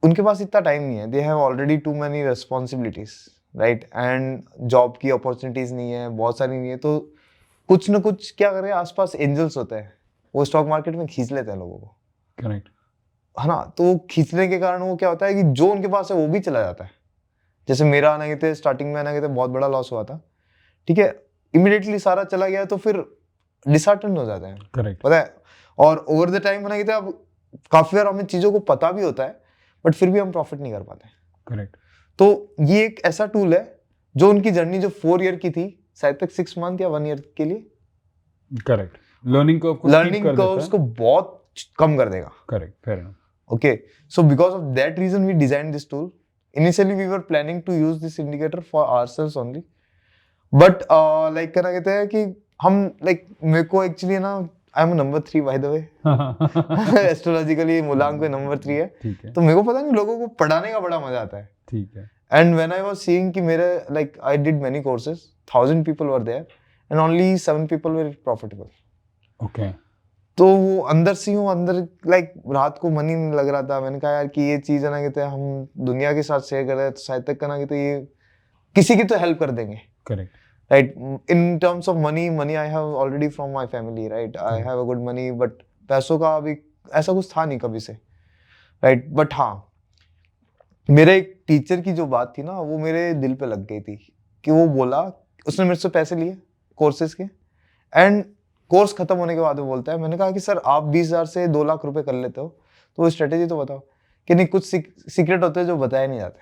उनके पास इतना time नहीं है। They have already too many responsibilities, right? And job की अपॉर्चुनिटीज नहीं है, बहुत सारी नहीं है, तो कुछ ना कुछ क्या करें, आसपास एंजल्स होते हैं, वो स्टॉक मार्केट में खींच लेते हैं लोगों को, करेक्ट, है ना? तो वो खींचने के कारण वो क्या होता है कि जो उनके पास है वो भी चला जाता है। जैसे मेरा आना कहते स्टार्टिंग में आना कहते बहुत बड़ा लॉस हुआ था, ठीक है, इमीडिएटली सारा चला गया तो फिर डिसहार्टन हो जाते हैं, करेक्ट, पता है? और ओवर द टाइम आना कहते अब काफी बार हमें चीजों को पता भी होता है, बट फिर भी हम प्रॉफिट नहीं कर पाते। करेक्ट। तो ये एक ऐसा टूल है जो उनकी जर्नी जो 4 ईयर की थी, शायद तक 6 मंथ या 1 ईयर के लिए, करेक्ट, लर्निंग कर्व्स को बहुत कम कर देगा। Correct, fair enough. Okay, so because of that reason we designed this tool. Initially we were planning to use this indicator for ourselves only, but like क्या कहते हैं कि हम like मेरे को actually ना I am number 3 by the way, astrologically मूलांक में number 3 है, ठीक है, तो मेरे को पता नहीं लोगों को पढ़ाने का बड़ा मजा आता है, ठीक है। and when I was seeing कि मेरे like I did many courses, 1000 people were there and only 7 people were profitable. Okay. तो वो अंदर से हूँ, अंदर लाइक रात को मन ही नहीं लग रहा था। मैंने कहा यार कि ये चीज़ है ना कहते हैं हम दुनिया के साथ शेयर कर रहे हैं, तो शायद तक का ना कहते ये किसी की तो हेल्प कर देंगे, correct, right? In terms of money I have already from my family, right? I have a good money, but पैसों का अभी ऐसा कुछ था नहीं कभी से, राइट? बट हाँ, मेरे एक टीचर की जो बात थी ना वो मेरे दिल पे लग गई थी कि वो बोला, उसने मेरे से पैसे लिए कोर्सेज के, एंड कोर्स खत्म होने के बाद वो बोलता है, मैंने कहा कि सर आप 20,000 से 2 लाख रुपए कर लेते हो, तो वो स्ट्रेटेजी तो बताओ। कि नहीं, कुछ सीक्रेट होते हैं जो बताए नहीं जाते।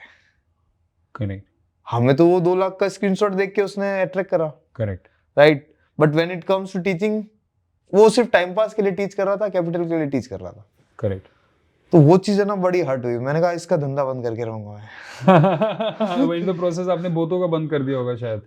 करेक्ट, हमें तो वो 2 लाख का स्क्रीनशॉट देख के उसने अट्रैक्ट करा, correct, right? But when it comes to teaching, वो सिर्फ टाइम पास के लिए टीच कर रहा था, कैपिटल के लिए टीच कर रहा था, करेक्ट। तो वो चीज़ है ना बड़ी हर्ट हुई। मैंने कहा इसका धंधा बंद करके रहूंगा मैं। वही तो प्रोसेस आपने बोतों का बंद कर दिया होगा शायद।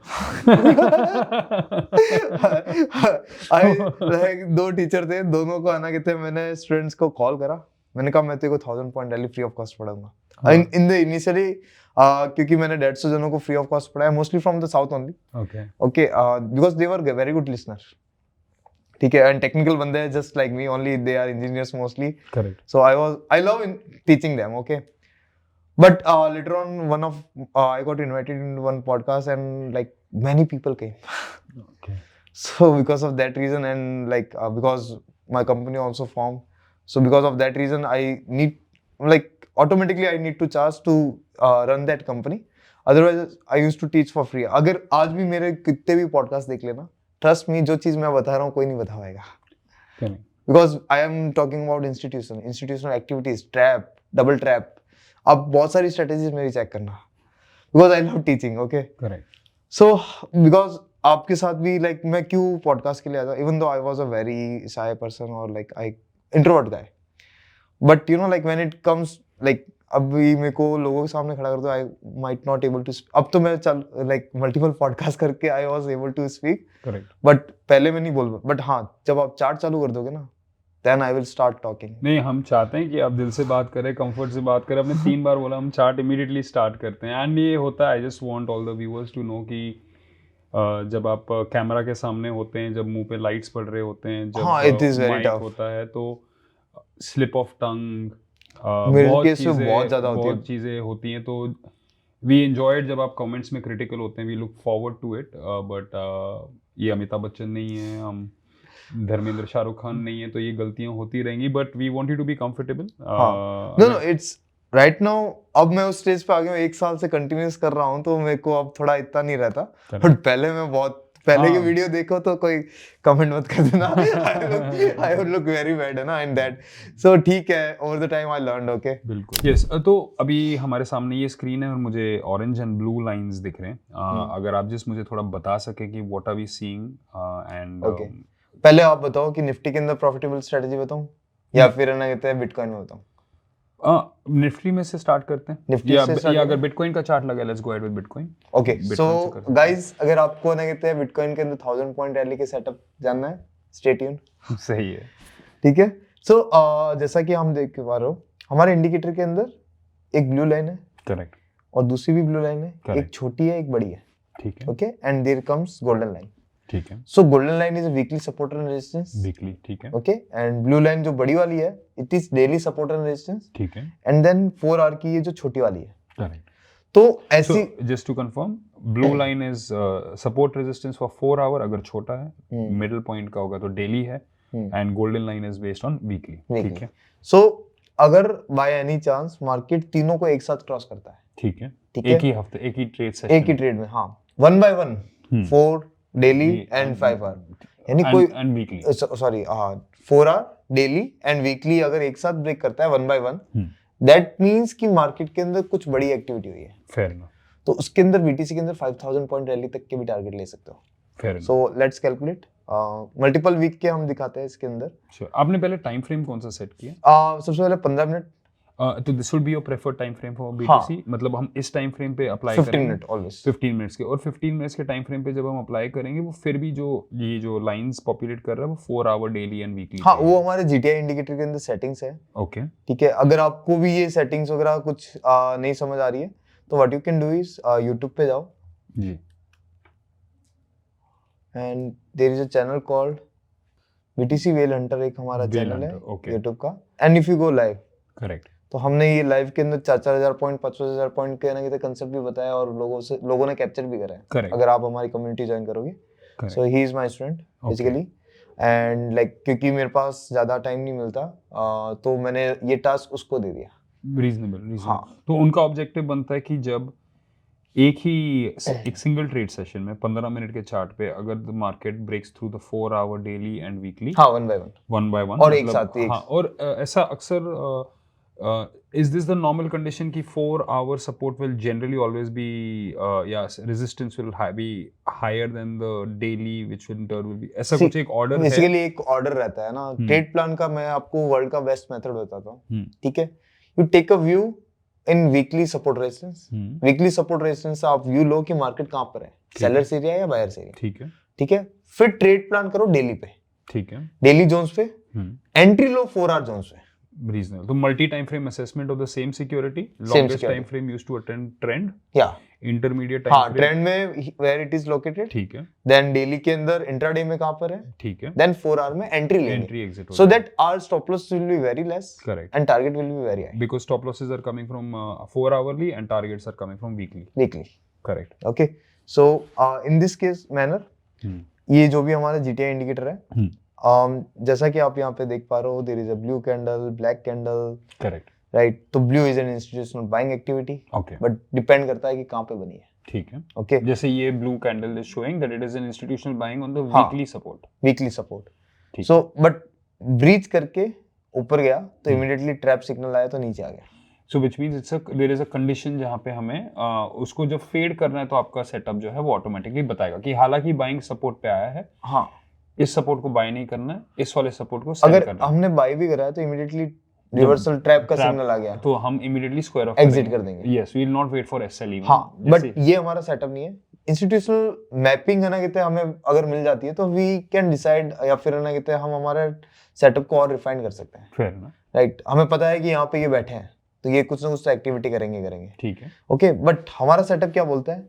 लाइक 2 टीचर थे, दोनों को आना कहते मैंने स्टूडेंट्स को कॉल करा, मैंने कहा मैं तेरे को 1000 point daily free of cost पढ़ाऊंगा। इन द इनिशियली क्योंकि मैंने 150 जनों को फ्री ऑफ कॉस्ट पढ़ाया, mostly from the south only, okay, because they were very good listener, ठीक है, एंड टेक्निकल बंदे हैं just like me, only they are engineers mostly, correct. So I love teaching them, okay. But later on, I got invited in one podcast, and like many people came. Okay. So because of that reason, and like because my company also formed, so because of that reason, I need like automatically I need to charge to run that company. Otherwise, I used to teach for free. अगर आज भी मेरे कितने भी podcast देख लेना, trust me, जो चीज मैं बता रहा हूँ कोई नहीं बता पाएगा. Correct. Because I am talking about institutional activities, trap, double trap. अब बहुत सारी strategies मेरी check करना. Because I love teaching, okay? Correct. So because आपके साथ भी like मैं क्यों podcast के लिए आया, even though I was a very shy person or like I introvert guy, but you know like when it comes like अभी मेरे को लोगों के सामने खड़ा कर दो, I might not able to अब तो मैं चल like multiple podcast करके I was able to speak. Correct. But पहले मैं नहीं बोल, but हाँ जब आप चार्ट चालू कर दोगे ना, then I will start talking. नहीं, हम चाहते हैं कि आप दिल से बात करें, कंफर्ट से बात करें. आपने 3 बार बोला, हम चार्ट इमीडिएटली स्टार्ट करते हैं. एंड ये होता है, I just want all the viewers to know कि जब आप कैमरा के सामने होते हैं, जब मुंह पे लाइट्स पड़ रहे होते हैं, जब हाँ, it is very mike tough. होता है, तो स्लिप ऑफ टंग मेरे बहुत केस में बहुत ज़्यादा होती है. बहुत चीज़ें होती हैं. तो वी एंजॉयड जब आप कमेंट्स में क्रिटिकल होते हैं. We look forward to it. But ये अमिताभ बच्चन नहीं है, हम धर्मेंद्र शाहरुख खान नहीं है, तो ये गलतियां होती रहेंगी. But we want you to be comfortable. No, it's right now. अब मैं उस स्टेज पे आ गया हूँ, 1 साल से कंटिन्यूस कर रहा हूँ, तो मेरे को अब थोड़ा इतना नहीं रहता. बट पहले मैं बहुत पहले की वीडियो देखो तो कोई कमेंट मत कर देना. I would look very bad है ना in that. So ठीक है, over the time I learned, okay. बिल्कुल. यस. तो अभी हमारे सामने ये स्क्रीन है और मुझे ऑरेंज एंड ब्लू लाइंस दिख रहे हैं. अगर आप जिस मुझे थोड़ा बता सके कि what are we seeing and Okay. पहले आप बताओ कि निफ्टी के अंदर प्रॉफिटेबल स्ट्रेटजी बताऊं या फिर ना कहते हैं बिटकॉइन में बताऊं. निफ्टी में से स्टार्ट करते हैं. निफ्टी या से start या अगर बिटकॉइन का चार्ट लगा, let's go ahead with bitcoin. Okay. Bitcoin सो से कर सकते हैं. गाइस, अगर आपको ना कहते हैं बिटकॉइन के अंदर 1000 पॉइंट रैली के सेटअप जानना है, स्टे ट्यून. सही है. ठीक है. सो जैसा कि हम देख पा रहे हो, हमारे इंडिकेटर के अंदर एक ब्लू लाइन है. करेक्ट. और दूसरी भी ब्लू लाइन है. Correct. एक छोटी है, एक बड़ी है. ठीक है. Okay. And there comes golden line. ठीक है. So golden line is a weekly support and resistance. Weekly. ठीक है. ओके. एंड ब्लू लाइन जो बड़ी वाली है, it is daily support and resistance. ठीक है. एंड देन 4 आवर की ये जो छोटी वाली है. करेक्ट. तो ऐसी just to confirm, blue line is support resistance for 4 hour अगर छोटा है. मिडिल पॉइंट का होगा तो डेली है. And golden line is based on weekly. ठीक है. सो अगर बाय एनी चांस मार्केट तीनों को एक साथ क्रॉस करता है, ठीक है. ठीक एक है, ही हफ्ते, एक ही ट्रेड सेशन, एक ही ट्रेड में, हाँ, 1 by 1, 4 डेली एंड 5 आवर, यानी कोई एंड वीकली, सॉरी, हाँ, 4 आवर डेली एंड वीकली अगर एक साथ ब्रेक करता है 1 by 1, दैट मीन्स कि मार्केट के अंदर कुछ बड़ी एक्टिविटी हुई है. Fair enough. तो उसके अंदर बीटीसी के अंदर 5000 पॉइंट रैली तक के भी टारगेट ले सकते हो. Fair enough. So let's calculate. Multiple week के हम दिखाते हैं इसके अंदर. श्योर. आपने पहले टाइम फ्रेम कौन सा सेट किया? सबसे पहले 15 मिनट. तो this would be your preferred time frame for BTC. मतलब हम इस टाइम फ्रेम पे अप्लाई करेंगे 15 मिनट ऑलवेज. 15 मिनट्स के. और 15 मिनट्स के टाइम फ्रेम पे जब हम अप्लाई करेंगे, वो फिर भी जो ये जो लाइंस पॉपुलेट कर रहा है वो 4 आवर डेली एंड वीकली. हाँ, वो हमारे जीटीआई इंडिकेटर के अंदर सेटिंग्स है. ओके. ठीक है. अगर आपको भी ये सेटिंग्स वगैरह कुछ नहीं समझ आ रही है, तो what you can do is YouTube पे जाओ जी, and there is a channel called BTC whale hunter. एक हमारा Whale चैनल है Hunter, okay. यूट्यूब का. And if you go live, correct. तो हमने ये लाइव के अंदर 4,000 पॉइंट, 5,000 पॉइंट के ना कंसेप्ट भी बताया और लोगों ने कैप्चर भी करा है. करेक्ट. अगर आप हमारी कम्युनिटी ज्वाइन करोगे. So he is my student basically. And like क्योंकि मेरे पास ज्यादा टाइम नहीं मिलता, तो मैंने ये टास्क उसको दे दिया. रीजनेबल. हाँ. तो उनका ऑब्जेक्टिव बनता है कि जब एक सिंगल ट्रेड सेशन में 15 मिनट के चार्ट पे अगर the market breaks through the 4 hour daily and weekly, हाँ, 1 by 1, 1 by 1, और एक साथ हाँ. और ऐसा अक्सर is this the normal condition कि 4 hour support will generally always be yes, resistance will be higher than the daily which in turn will be, ऐसा कुछ एक ऑर्डर है? बेसिकली एक ऑर्डर रहता है ना. ट्रेड प्लान का मैं आपको वर्ल्ड का बेस्ट मेथड बताता हूँ. ठीक है. You take a view in weekly support resistance. Weekly support resistance आप व्यू लो कि मार्केट कहाँ पर है, सेलर्स एरिया या बायर्स एरिया. ठीक है. ठीक है. फिर ट्रेड प्लान करो डेली पे. ठीक है. डेली जोन्स पे. एंट्री लो 4 आवर जोन्स पे. Reasonable. तो multi time frame assessment of the same security, longest time frame used to attend trend. Yeah. Intermediate हाँ टाइम ट्रेंड में वेयर इट इज लोकेटेड, ठीक है देन डेली के अंदर intraday में कहाँ पर है, ठीक है देन 4 आवर में एंट्री लेंगे, entry exit so that our stop loss will be very less Correct. and target will be very high because stop losses are coming from 4 hourly and targets are coming from weekly. weekly. Correct. Okay, so in this case manner Hmm. ये जो भी हमारा GTI indicator है, Hmm. जैसा कि आप यहाँ पे देख पा रहे हो, there is a blue candle, black candle, Correct. Right. तो blue is an institutional buying activity, Okay. But depend करता है कि कहाँ पे बनी है. ठीक है ओके, जैसे ये blue candle is showing that it is an institutional buying on the हाँ. Weekly support. Weekly support. ठीक. सो बट ब्रीच करके ऊपर गया तो Hmm. इमीडिएटली ट्रैप सिग्नल आया तो नीचे आ गया. So which means it's there is a condition जहाँ पे हमें उसको जब फेड करना है तो आपका सेटअप जो है वो ऑटोमेटिकली बताएगा कि हालांकि बाइंग सपोर्ट पे आया है, हाँ, इस सपोर्ट को बाय नहीं करना है, इस वाले सपोर्ट को सेल अगर करना है. हमने बाय भी करा है तो इमीडिएटली रिवर्सल ट्रैप का trap- सिग्नल आ गया तो हम इमीडिएटली स्क्वायर ऑफ एग्जिट कर देंगे. Yes we will not wait for SL even. हाँ, बट ये हमारा सेटअप नहीं है. इंस्टीट्यूशनल मैपिंग है ना, कहते हैं हमें अगर मिल जाती है तो वी कैन डिसाइड, या फिर है ना कहते हैं हम हमारे सेटअप को और रिफाइन कर सकते हैं. फेयर ना. राइट, हमें पता है कि यहाँ पे ये बैठे हैं तो ये कुछ ना कुछ तो एक्टिविटी करेंगे. ठीक है. ओके, बट हमारा सेटअप क्या बोलता है,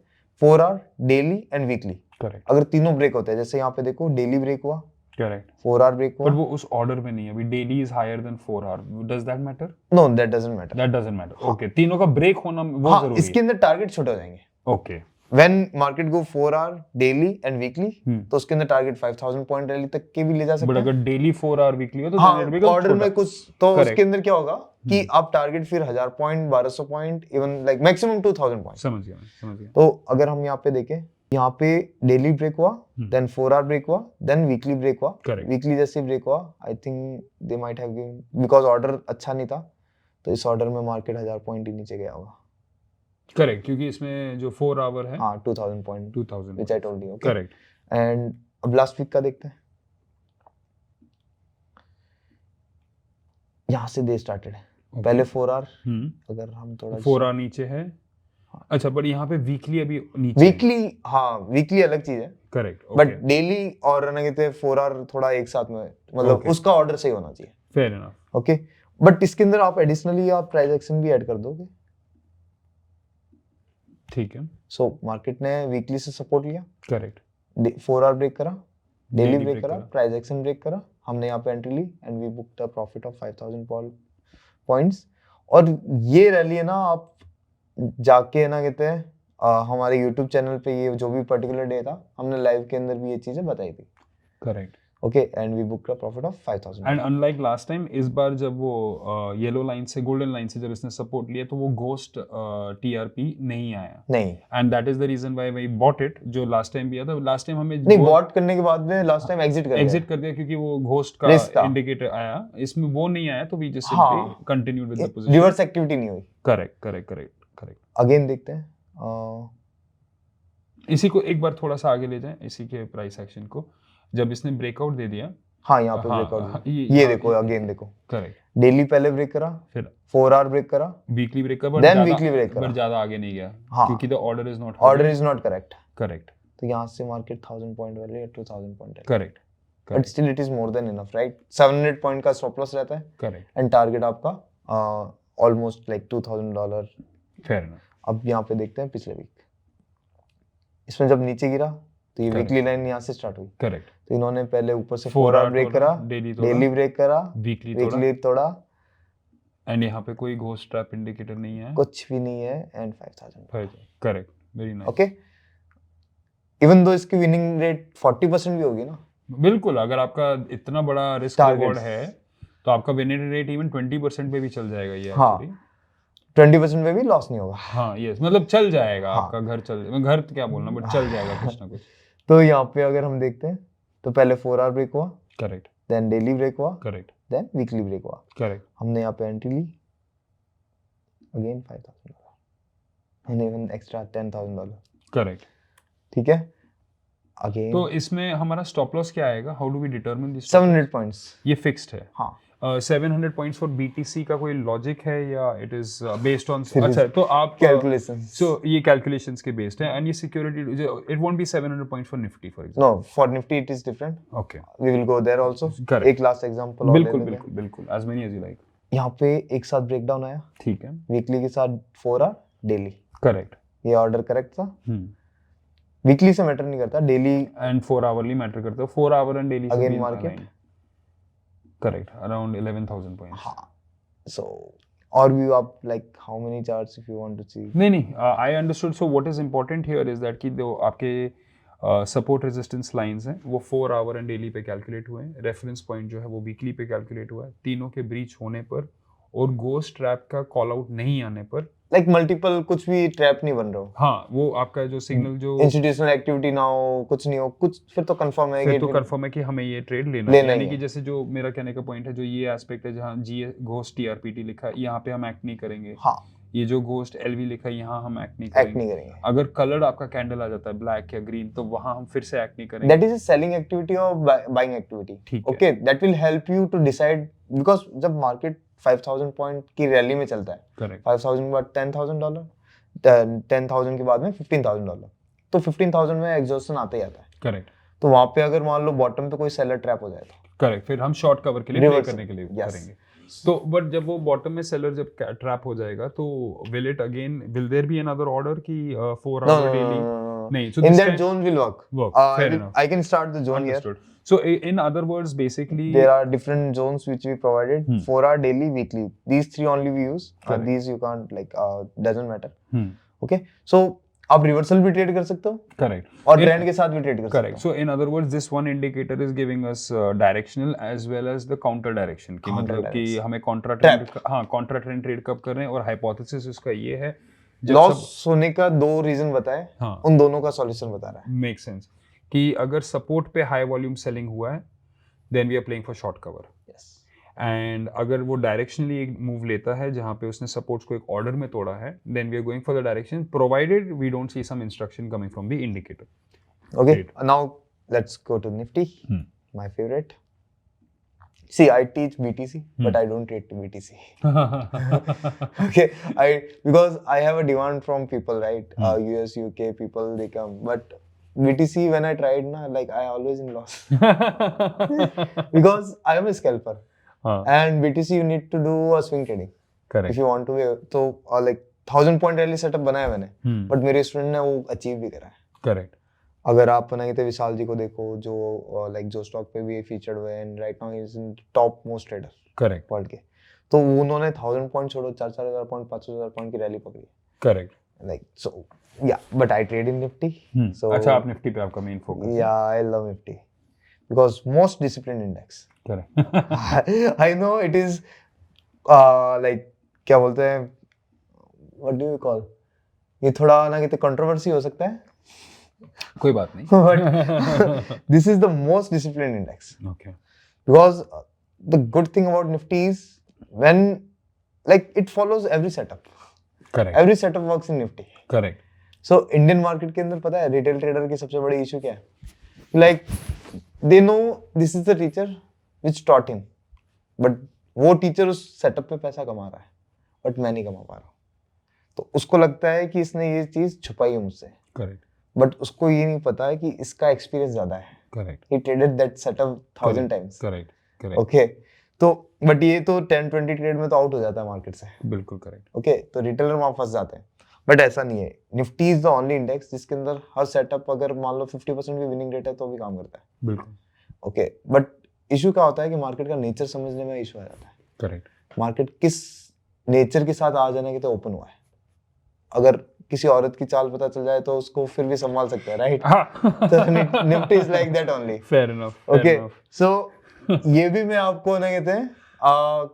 4 hour, daily and weekly. Correct. अगर तीनों ब्रेक होते हैं, जैसे यहाँ पे देखो डेली ब्रेक हुआ, करेक्ट. 4 आवर ब्रेक हुआ, बट वो उस ऑर्डर में नहीं है. अभी daily is higher than 4 hour. Does that matter? No that doesn't matter. That doesn't matter. Okay, तीनों का ब्रेक होना वो हाँ, जरूरी इसके है. अंदर टारगेट छोटे हो जाएंगे. Okay. When market go 4 hour, daily and weekly, Hmm. तो उसके अंदर टारगेट 5000 पॉइंट रैली तक के भी ले जा सकते बट हैं. अगर डेली 4 आवर वीकली हो तो हाँ, then it becomes ऑर्डर छोटा. में कुछ तो Correct. उसके अंदर क्या होगा कि आप टारगेट फिर 1000 point, 1200 point, even like maximum 2000 point. समझ गया. तो अगर हम यहाँ पे देखें, यहाँ पे डेली ब्रेक हुआ, देन 4 आवर ब्रेक हुआ, देन वीकली ब्रेक हुआ. Correct. वीकली जैसे ब्रेक हुआ, I think they might have given, because order अच्छा नहीं था तो इस ऑर्डर में मार्केट 1000 पॉइंट ही नीचे गया होगा. करेक्ट, क्योंकि इसमें जो 4 आवर है हाँ, 2000 point 2000. Which I told you. Correct. And अब लास्ट वीक का देखते हैं. यहाँ से दे स्टार्टेड है. पहले 4 आवर, अगर हम थोड़ा 4 आवर नीचे है. अच्छा, बट यहाँ पे वीकली अभी नीचे. वीकली, हाँ वीकली अलग चीज है, करेक्ट. बट डेली और ना कहते हैं 4 आवर थोड़ा एक साथ में, मतलब Okay. उसका ऑर्डर सही होना चाहिए. Fair enough. ओके, बट इसके अंदर आप एडिशनली आप प्राइस एक्शन भी ऐड कर दोगे. ठीक है. सो मार्केट ने वीकली से सपोर्ट लिया, करेक्ट. 4 आवर ब्रेक करा, डेली Daily ब्रेक break करा, करा. प्राइस एक्शन ब्रेक करा, हमने यहाँ पे एंट्री ली and we booked a profit of 5000 points. और ये रैली है ना, आप जाके है ना कहते हैं हमारे यूट्यूब चैनल पे ये जो भी पर्टिकुलर डे था, हमने लाइव के अंदर भी ये चीजें बताई थी. Correct. Okay, and we booked a profit of 5000. And unlike last time, इस बार जब वो येलो लाइन से गोल्डन लाइन से जब इसने सपोर्ट लिया तो वो घोस्ट टीआरपी नहीं आया. नहीं and that is the reason why we bought it. जो लास्ट टाइम भी आया था, लास्ट टाइम हमें नहीं, बॉट करने के बाद में लास्ट टाइम एग्जिट कर एग्जिट कर दिया क्योंकि वो घोस्ट Risk का था. इंडिकेटर आया. इसमें वो नहीं आया तो वी जस्ट हाँ. Simply continued with the position. Reverse activity नहीं हुई. करेक्ट. अगेन देखते हैं. इसी को एक बार थोड़ा सा आगे ले जाएं, इसी के प्राइस एक्शन को. जब इसने ब्रेकआउट दे दिया, हाँ यहाँ पे हाँ, ब्रेकआउट. हाँ, ये देखो, अगेन देखो, करेक्ट. डेली पहले ब्रेक करा, फिर 4 आवर ब्रेक करा, weekly break Then weekly break करा. बट ज्यादा आगे नहीं गया. हाँ. क्योंकि the order is not order is not correct. Correct. तो यहाँ से मार्केट 1000 पॉइंट वाले या 2000 पॉइंट है, correct. But still it is more than enough, right. 700 point का स्टॉप लॉस रहता है करेक्ट. एंड टारगेट आपका ऑलमोस्ट लाइक $2000. Fair enough. अब यहाँ पे देखते हैं पिछले वीक, इसमें जब नीचे गिरा तो ये Correct. वीकली लाइन यहाँ से स्टार्ट हुई. करेक्ट. तो इन्होंने पहले ऊपर से 4 आवर ब्रेक करा, डेली ब्रेक करा, वीकली वीकली तोड़ा, एंड यहाँ पे कोई घोस्ट ट्रैप इंडिकेटर नहीं है. कुछ भी नहीं है, and 5000. Correct. Very nice. Okay, even though इसकी विनिंग रेट 40% भी होगी ना. बिल्कुल. अगर आपका इतना बड़ा रिस्क Targets. रिवॉर्ड है तो आपका विनिंग रेट इवन 20% पे भी चल जाएगा ये. हाँ. actually. 20% में भी लॉस नहीं होगा. हाँ यस, मतलब चल जाएगा. हाँ. आपका घर घर तो क्या बोलना, बट चल जाएगा कुछ ना कुछ. तो यहाँ पे अगर हम देखते हैं तो पहले 4 आवर ब्रेक हुआ, करेक्ट. देन डेली ब्रेक हुआ, करेक्ट. देन वीकली ब्रेक हुआ. करेक्ट. हमने यहाँ पे एंट्री ली, again $5000, and even extra $10,000. Correct. ठीक है. अगेन तो इसमें हमारा स्टॉप लॉस क्या आएगा? How do we determine this? 700 points. ये फिक्स्ड है. हाँ. 700 पॉइंट्स फॉर बीटीसी का कोई लॉजिक है या it is based on? It is अच्छा, तो आप Calculations. सो ये कैलकुलेशंस के बेस्ड है. एंड ये security, it won't be 700 points for Nifty for example. No, for Nifty it is different. Okay. We will go there also. Correct. एक last example और बिल्कुल ले लेते हैं. बिल्कुल बिल्कुल. As many as you like. यहाँ पे एक साथ ब्रेकडाउन आया, ठीक है. वीकली के साथ 4 आवर, डेली. करेक्ट. ये ऑर्डर करेक्ट था. वीकली से मैटर नहीं करता, डेली एंड 4 आवरली मैटर करता है. 4 our and daily again market. Correct, around 11,000 points. हाँ. So और भी आप like how many charts if you want to see. नहीं, I understood. So what is important here is that कि जो आपके सपोर्ट रेजिस्टेंस लाइंस हैं वो 4 आवर एंड डेली पे कैलकुलेट हुए हैं. रेफरेंस पॉइंट जो है वो वीकली पे कैलकुलेट हुआ है. तीनों के ब्रीच होने पर और गोस्ट ट्रैप का कॉल आउट नहीं आने पर, लाइक मल्टीपल कुछ भी ट्रैप नहीं बन रहा हो. हाँ, वो आपका जो सिग्नल जो इंस्टीट्यूशनल एक्टिविटी ना हो, कुछ नहीं हो, कुछ फिर तो कंफर्म है फिर कि तो कंफर्म है कि हमें ये ट्रेड लेना है. यानी कि जैसे जो मेरा कहने का पॉइंट है, जो ये एस्पेक्ट है जहाँ जी घोस्ट टीआरपीटी लिखा है यहाँ पे हम एक्ट नहीं करेंगे. हाँ. ये जो घोस्ट एलवी लिखा है यहाँ हम एक्ट नहीं एक्ट नहीं करेंगे. करेंगे. अगर कलर्ड आपका कैंडल आ जाता है ब्लैक या ग्रीन तो वहां हम फिर से एक्ट नहीं करेंगे. That is a selling activity और बाइंग एक्टिविटी. ठीक है. Okay, that will help you to decide, because जब मार्केट 5000 पॉइंट की रैली में चलता है, करेक्ट, 5000 के बाद $10,000, 10,000 के बाद में $15,000, तो 15,000 में एग्जॉस्शन आता ही आता है. करेक्ट. तो वहां पे अगर मान लो बॉटम पे कोई सेलर ट्रैप हो जाए तो करेक्ट, फिर हम शॉर्ट कवर के लिए प्ले Reversal. करने के लिए Yes. करेंगे. तो बट जब वो बॉटम में सेलर जब ट्रैप हो जाएगा तो will there be another order की 4 no, आवर no, डेली? no, no, no. नहीं, so In this that time- zone will work. Fair enough. I can start the zone here. Understood. So in other words, basically There are different zones which we provided. 4 hour daily, weekly. These three only we use. Correct. These you can't like doesn't matter. Hmm. Okay. So आप reversal भी trade कर सकते हो Correct. और trend के साथ भी trade कर सकते Correct. So in other words, this one indicator is giving us directional as well as the counter direction. कि Counter मतलब कि direction. हमें contra Trap. trend, हाँ, contra trend ट्रेड कब कर रहे हैं और hypothesis उसका ये है हो. जब लॉस होने का 2 रीजन बताए, हाँ, उन दोनों का सॉल्यूशन बता रहा है. मेक सेंस कि अगर सपोर्ट पे हाई वॉल्यूम सेलिंग हुआ है then we are playing for short cover. Yes. And अगर वो डायरेक्शनली एक मूव लेता है जहाँ पे उसने सपोर्ट्स को एक ऑर्डर में तोड़ा है then we are going for the direction provided we don't see some instruction coming from the indicator. Okay. Great. Now let's go to Nifty. My favorite. See, I teach BTC, but I don't trade to BTC. Okay, because I have a demand from people, right? US, UK people, they come, but BTC when I tried, na, like I always in loss because I am a scalper, and BTC you need to do a swing trading. Correct. If you want to be, तो like 1000 point rally setup बनाया मैंने, but मेरे student ने वो achieve भी करा है. Correct. अगर आप बनाए थे विशाल जी को देखो जो लाइक जो स्टॉक पे भी फीचर्ड हुए and right now is in top most trader correct. World के, तो उन्होंने 1000 पॉइंट छोड़ो 4,000 पॉइंट 5,000 पॉइंट की रैली पकड़ी. Correct. Like so yeah but I trade in Nifty. So अच्छा, आप निफ्टी पे आपका मेन फोकस है. Yeah I love Nifty because most discipline index. Correct. I know it is like क्या बोलते हैं, व्हाट डू यू कॉल, ये थोड़ा ना कितने कंट्रोवर्सी हो सकता है, कोई बात नहीं. but this is the most disciplined index. Okay. Because the good thing about Nifty is when like it follows every setup. Correct. Every setup works in Nifty. Correct. So Indian market के अंदर पता है retail trader की सबसे बड़ी issue क्या है? Like they know this is the teacher which taught him, but वो टीचर उस सेटअप पे पैसा कमा रहा है, but मैं नहीं कमा पा रहा हूँ. तो उसको लगता है कि इसने ये चीज छुपाई है मुझसे. Correct. बट उसको ये नहीं पता है कि इसका एक्सपीरियंस ज्यादा है. Correct. He traded that setup 1,000 times. Correct. Correct. Okay. तो बट ये तो 10-20 ट्रेड में तो आउट हो जाता है मार्केट से. बिल्कुल करेक्ट. ओके, तो रिटेलर वहां फंस जाते हैं. बट ऐसा नहीं है. Nifty is the only index जिसके अंदर हर सेटअप अगर मान लो 50% भी विनिंग रेट है तो भी काम करता है. बिल्कुल. ओके, बट इशू क्या होता है कि मार्केट का नेचर समझने में इशू आ जाता है. करेक्ट. मार्केट किस नेचर के साथ आ जाने के तो ओपन हुआ है. अगर किसी औरत की चाल पता चल जाए तो उसको फिर भी संभाल सकते हैं, राइट? तो Nifty is like that only. Fair enough. Okay, so ये भी मैं आपको ना कहते हैं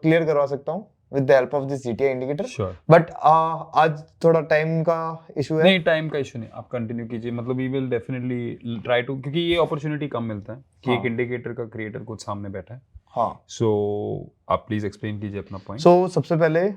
क्लियर करवा सकता हूँ with the help of this GTI indicator. Sure. But आज थोड़ा टाइम का इशू है. नहीं, टाइम का इशू नहीं, आप कंटिन्यू कीजिए. मतलब we will definitely try to, क्योंकि ये अपॉर्चुनिटी कम मिलता है कि एक इंडिकेटर का क्रिएटर खुद सामने बैठा है. हाँ. सो आप प्लीज एक्सप्लेन कीजिए अपना पॉइंट. सो सबसे पहले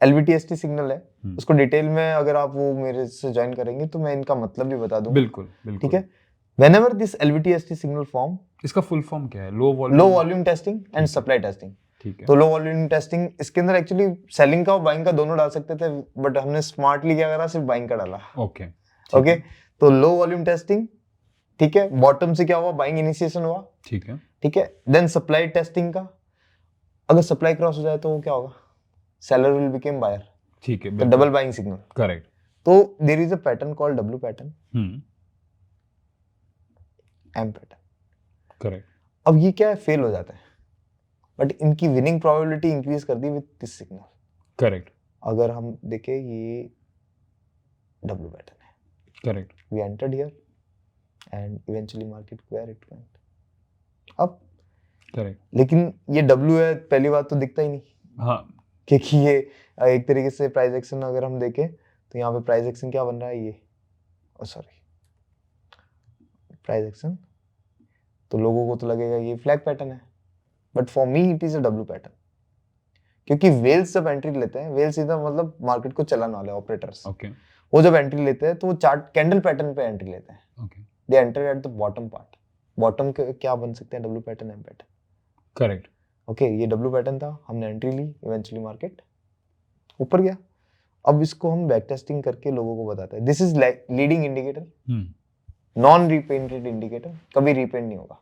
LVTST सिग्नल है, उसको डिटेल में अगर आप वो मेरे से ज्वाइन करेंगे तो मैं इनका मतलब भी बता दूं. बिल्कुल बिल्कुल. ठीक है. Whenever this LVTST signal form, इसका फुल फॉर्म क्या है? Low volume testing and supply testing. ठीक है. तो लो वॉल्यूम टेस्टिंग इसके अंदर एक्चुअली सेलिंग का और बाइंग का दोनों डाल सकते थे, बट हमने स्मार्टली क्या करा, सिर्फ बाइंग का डाला. ओके. ओके, तो लो वॉल्यूम टेस्टिंग. ठीक है. बॉटम से क्या हुआ, बाइंग इनिशिएशन हुआ. ठीक है. ठीक है. देन सप्लाई टेस्टिंग का, अगर सप्लाई क्रॉस हो जाए तो क्या होगा, सेलर विल बिकम बायर. ठीक है. तो डबल बाइंग सिग्नल. करेक्ट. तो there is a pattern called W pattern, M pattern. Correct. अब ये क्या है, फेल हो जाता है, बट इनकी विनिंग प्रोबेबिलिटी इंक्रीज कर दी विद दिस सिग्नल। करेक्ट। अगर हम देखें ये W पैटर्न है, correct. we entered here and eventually market where it went up। Correct. लेकिन ये W है, पहली बात तो दिखता ही नहीं, हाँ। क्योंकि ये एक तरीके से प्राइस एक्शन अगर हम देखें तो यहाँ पे प्राइस एक्शन क्या बन रहा है, ये सॉरी प्राइस एक्शन, तो लोगों को तो लगेगा ये फ्लैग पैटर्न है, but for me it is a W pattern. क्योंकि वेल्स जब एंट्री लेते हैं, वेल्स सीधा मतलब मार्केट को चलाने वाले ऑपरेटर्स, ओके। वो जब एंट्री लेते हैं तो वो चार्ट कैंडल पैटर्न पे एंट्री लेते हैं। Okay. They enter at the bottom part. Bottom के क्या बन सकते हैं, W pattern, M pattern. Correct. Okay, ये W पैटर्न था, हमने एंट्री ली, इवेंचुअली मार्केट ऊपर गया। अब इसको हम बैक टेस्टिंग करके लोगों को बताते हैं, this is leading indicator, non repainted indicator, कभी रीपेंट नहीं होगा।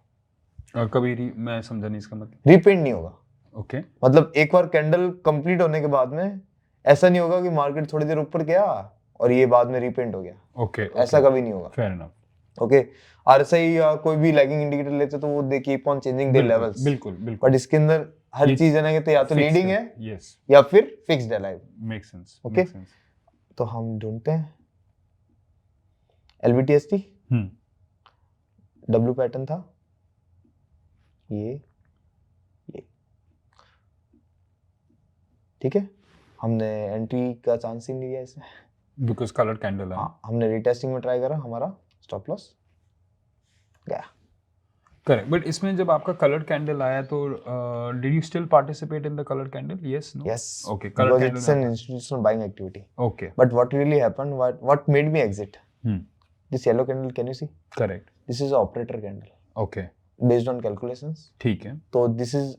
मैं समझा नहीं इसका मतलब। रीपेंट नहीं होगा, ओके। मतलब एक बार कैंडल कंप्लीट होने के बाद में ऐसा नहीं होगा कि मार्केट थोड़ी देर ऊपर गया और ये बाद में रीपेंट हो गया। ओके। ऐसा कभी नहीं होगा। Fair enough. ओके, RSI या कोई भी लैगिंग इंडिकेटर लेते तो वो they keep on changing their levels. बिल्कुल बिल्कुल। बट इसके अंदर हर चीज है ना, कि या तो लीडिंग है, यस, या फिर फिक्स्ड है लाइव। Make sense. ओके, तो हम ढूंढते हैं LVTST, W पैटर्न था ये, ठीक है, हमने एंट्री का चांस ही नहीं लिया इसमें, बिकॉज़ कलर कैंडल है। हाँ, हमने रीटेस्टिंग में ट्राई करा, हमारा स्टॉप लॉस गया। करेक्ट। बट इसमें जब आपका कलर्ड कैंडल आया तो did you still participate in the coloured candle? Yes, no? Yes, okay, because coloured it's candle. an institutional buying activity. Okay. But what really happened, what made me exit? This yellow candle, can you see? Correct. This is an operator candle okay, based on calculations. ठीक है। So this is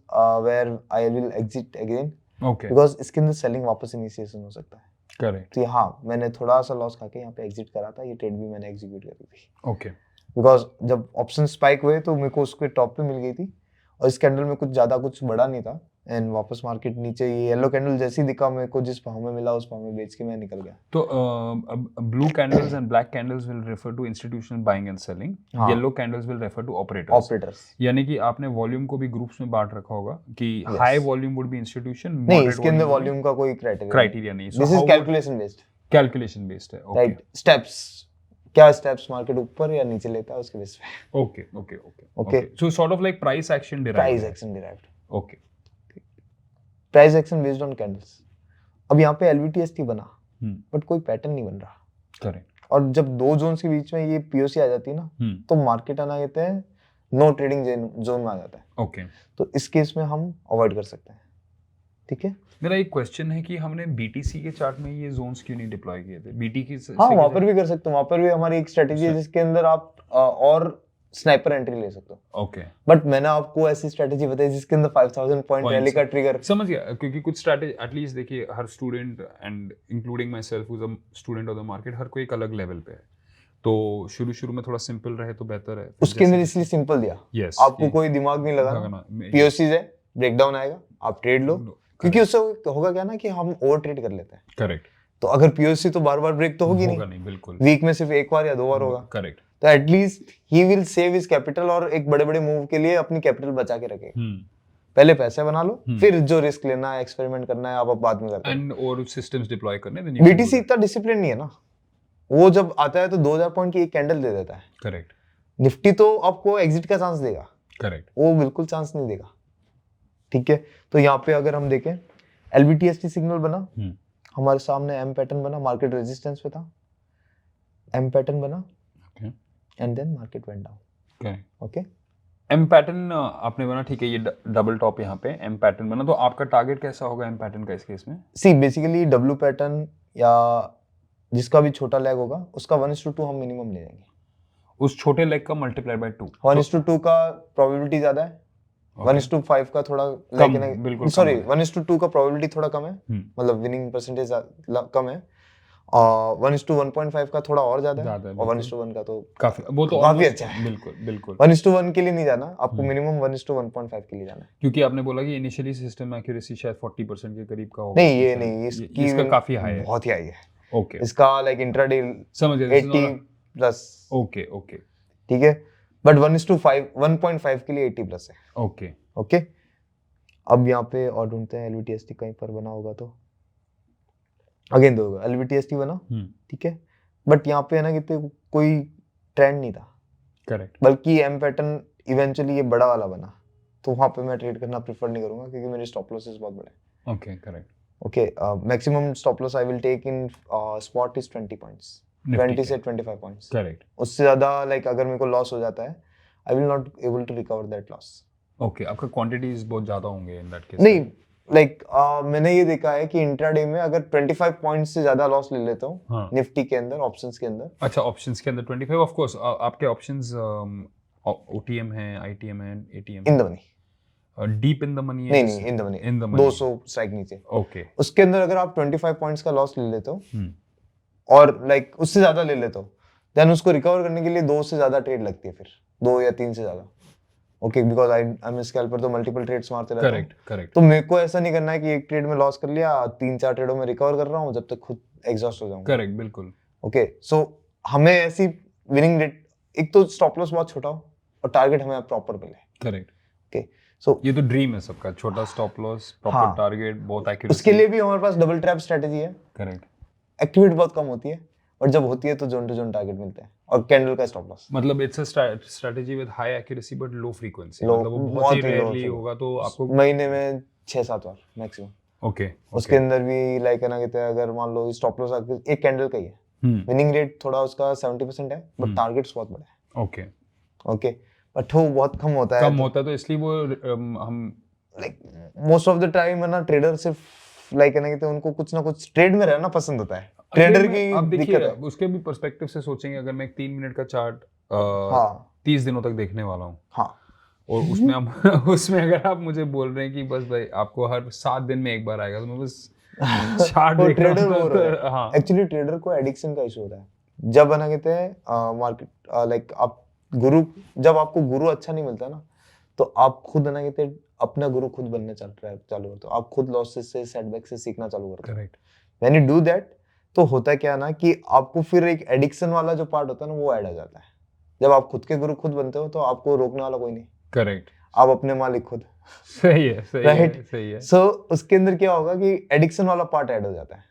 where I will exit again, okay. because इसके अंदर selling वापस initiation हो सकता है। Correct. तो हाँ, मैंने थोड़ा सा लॉस खा के यहाँ पे एग्जिट करा था, ये ट्रेड भी मैंने एग्जीक्यूट करी थी। ओके। बिकॉज जब ऑप्शन स्पाइक हुए तो मेरे को उसके टॉप पे मिल गई थी, और इस कैंडल में कुछ ज्यादा कुछ बड़ा नहीं था, एंड वापस मार्केट नीचे, ये येलो कैंडल जैसे ही दिखा मेरे को, जिस भाव में मिला उस भाव में बेच के मैं निकल गया। तो blue candles and black candles will refer to institutional buying and selling, yellow candles will refer to operators. यानी कि आपने वॉल्यूम को भी ग्रुप्स में बांट रखा होगा कि high volume would be institution, नहीं, इसके अंदर वॉल्यूम का कोई क्राइटेरिया नहीं। This is calculation based. Calculation based है, ओके। राइट, स्टेप्स, क्या स्टेप्स मार्केट ऊपर या नीचे लेता है उसके बेस पे। Okay okay okay okay. So sort of like price action derived. Price action derived, okay. Price action based on candles. अब यहाँ पे LVTST बना, बट कोई पैटर्न नहीं बन रहा। करेक्ट। और जब दो जोन्स के बीच में ये POC आ जाती है ना, तो मार्केट आना कहते हैं नो ट्रेडिंग जोन में आ जाता है। ओके। तो इस केस में हम अवॉइड कर सकते हैं, ठीक है। मेरा एक क्वेश्चन है कि हमने BTC के चार्ट में ये जोन्स क्यों नहीं डिप्लॉय किए थे? BT की हाँ, वहाँ पर भी कर सकते हो, वहाँ पर भी हमारी एक स्ट्रेटेजी है जिसके अंदर आप और स्नाइपर एंट्री ले सकते हो। ओके। बट मैंने आपको ऐसी स्ट्रेटेजी बताई जिसके अंदर 5000 पॉइंट रैली का ट्रिगर। समझ गया, क्योंकि कुछ स्ट्रेटेजी एटलीस्ट देखिए, हर student and including myself who is a student of the market, हर कोई एक अलग लेवल पे है, तो शुरू में थोड़ा सिंपल रहे तो बेहतर है। उसके अंदर इसलिए सिंपल दिया, यस, आपको कोई दिमाग नहीं लगाना, POCs है, ब्रेकडाउन आएगा, आप ट्रेड लो, क्योंकि उससे होगा क्या ना कि हम ओवर ट्रेड कर लेते हैं। करेक्ट। तो अगर POC तो बार बार ब्रेक तो होगी नहीं, बिल्कुल, वीक में सिर्फ एक बार या दो बार होगा। करेक्ट। तो at least he will save his capital, और एक बड़े बड़े मूव के लिए अपनी कैपिटल बचा के रखेगा। पहले पैसे बना लो, फिर जो रिस्क लेना है, एक्सपेरिमेंट करना है, आप बाद में करते हैं। एंड और सिस्टम्स डिप्लॉय करने। BTC इतना डिसिप्लिन नहीं है ना, वो जब आता है तो 2000 पॉइंट की एक कैंडल दे देता है। करेक्ट। निफ्टी तो आपको एग्जिट का चांस देगा, करेक्ट, वो बिल्कुल चांस नहीं देगा, ठीक है। तो यहाँ पे अगर हम देखें, LVTST सिग्नल बना, हमारे सामने M पैटर्न बना, मार्केट रेजिस्टेंस पे था, M पैटर्न बना, and then market went down. Okay, M pattern आपने बना, ठीक है, ये डबल टॉप यहाँ पे M पैटर्न बना, तो आपका टारगेट कैसा होगा M पैटर्न का इस केस में? सी बेसिकली W पैटर्न या जिसका भी छोटा लेग होगा उसका 1:2 हम मिनिमम ले जाएंगे। उस छोटे लेग का मल्टीप्लाई बाय 2। 1:2 का प्रोबेबिलिटी ज्यादा है, 1:5 का थोड़ा बिल्कुल, सॉरी 1:2 का प्रोबेबिलिटी थोड़ा कम है, मतलब विनिंग परसेंटेज कम है, और 1:1.5 का थोड़ा और ज्यादा है, और 1:1 का तो काफी, वो तो काफी अच्छा है। बिल्कुल बिल्कुल। 1:1 के लिए नहीं जाना आपको, मिनिमम 1:1.5 के लिए जाना है। क्योंकि आपने बोला कि इनिशियली सिस्टम एक्यूरेसी शायद 40% के करीब का होगा। नहीं, ये नहीं, इसका काफी हाई है, बहुत ही हाई है। ओके इसका लाइक इंट्राडे समझ गया 80 प्लस, ओके ओके ठीक है, बट 1:5 1.5 के लिए 80 प्लस है। ओके ओके, अब यहाँ पे और ढूंढते हैं LVTST कहीं पर बना होगा तो अगेन दो LVTST बना, ठीक है, बट यहाँ पे है ना कि कोई ट्रेंड नहीं था, करेक्ट बल्कि एम पैटर्न इवेंचुअली ये बड़ा वाला बना, तो वहाँ पे मैं ट्रेड करना प्रेफर नहीं करूंगा क्योंकि मेरे स्टॉप लॉसेस बहुत बड़े हैं। Okay correct okay, maximum stop loss I will take in spot is 20 points, 20 से 25 पॉइंट्स। करेक्ट उससे ज़्यादा लाइक अगर मेरे को लॉस हो जाता है I will not able to recover that loss. Okay आपका क्वांटिटीज बहुत ज़्यादा होंगे इन दैट केस। नहीं, लाइक मैंने ये देखा है कि इंट्राडे में अगर 25 पॉइंट्स से ज़्यादा लॉस ले लेता हूँ हाँ निफ्टी के अंदर, ऑप्शंस के अंदर। अच्छा ऑप्शंस के अंदर 25 ऑफ कोर्स आपके ऑप्शंस OTM है ITM है ATM in the money, deep in the money नहीं नहीं, in the money, in the money 200 strike नीचे, ओके उसके अंदर अगर आप 25 पॉइंट्स का लॉस ले लेते हो और लाइक उससे ज़्यादा ले लेते हो, देन उसको रिकवर करने के लिए 2 से ज़्यादा ट्रेड लगती है, फिर 2 या 3 से ज़्यादा। Okay, because I am scalper तो मल्टीपल ट्रेड्स मारते रहता हूँ। करेक्ट करेक्ट तो मेरे को ऐसा नहीं करना है कि एक ट्रेड में लॉस कर लिया, 3-4 ट्रेडों में रिकवर कर रहा हूँ जब तक खुद एग्जॉस्ट हो जाऊंगा। करेक्ट बिल्कुल ओके, सो हमें ऐसी विनिंग रेट, एक तो स्टॉप लॉस बहुत छोटा हो और टारगेट हमें प्रॉपर मिले। करेक्ट ओके, सो ये तो ड्रीम है सबका, छोटा स्टॉप लॉस प्रॉपर हाँ, टारगेट बहुत एक्यूरेसी। उसके लिए भी हमारे पास डबल ट्रैप स्ट्रेटजी है। करेक्ट, एक्टिविटी बहुत कम होती है और जब होती है तो जोन टू जोन टारगेट मिलते हैं और कैंडल का स्टॉप लॉस। मतलब it's a strategy with high accuracy but low frequency, Low, मतलब वो बहुत बहुत ही ही low रेयरली frequency। होगा तो आपको महीने में 6-7 बार मैक्सिमम। ओके उसके अंदर भी लाइक है ना कहते हैं, अगर मान लो स्टॉप लॉस एक कैंडल का ही है, विनिंग रेट थोड़ा उसका 70% है बट टारगेट्स बहुत बड़े हैं। ओके ओके, बट वो बहुत कम होता है, कम होता है तो इसलिए वो हम like most of the time है ना ट्रेडर सिर्फ लाइक है ना कहते हैं उनको कुछ ना कुछ ट्रेड में रहना पसंद होता है। ट्रेडर की अब दिक्कत देखिए है। उसके भी पर्सपेक्टिव से सोचेंगे, अगर मैं एक 3 मिनट का चार्ट हाँ 30 दिनों तक देखने वाला हूँ हाँ, और उसमें आप उसमें अगर आप मुझे बोल रहे हैं कि बस भाई आपको हर 7 दिन में एक बार आएगा, तो मैं बस चार्ट वो देख रहा ट्रेडर हूँ वो रहा है। हाँ एक्चुअली ट्रेडर को एडिक्शन का इशू होता है। जब है ना कहते हैं मार्केट लाइक आप जब आपको गुरु अच्छा नहीं मिलता ना, तो आप खुद है ना कहते हैं अपना गुरु खुद बनना चालू करते हो। आप खुद लॉसेस से, सेटबैक से सीखना चालू करते हो। Correct when you do that, तो होता क्या ना कि आपको फिर एक एडिक्शन वाला जो पार्ट होता है ना वो ऐड आ जाता है। जब आप खुद के गुरु खुद बनते हो तो आपको रोकने वाला कोई नहीं, करेक्ट आप अपने मालिक खुद। सही है सही Right? है सही है। सो उसके अंदर क्या होगा कि एडिक्शन वाला पार्ट ऐड हो जाता है।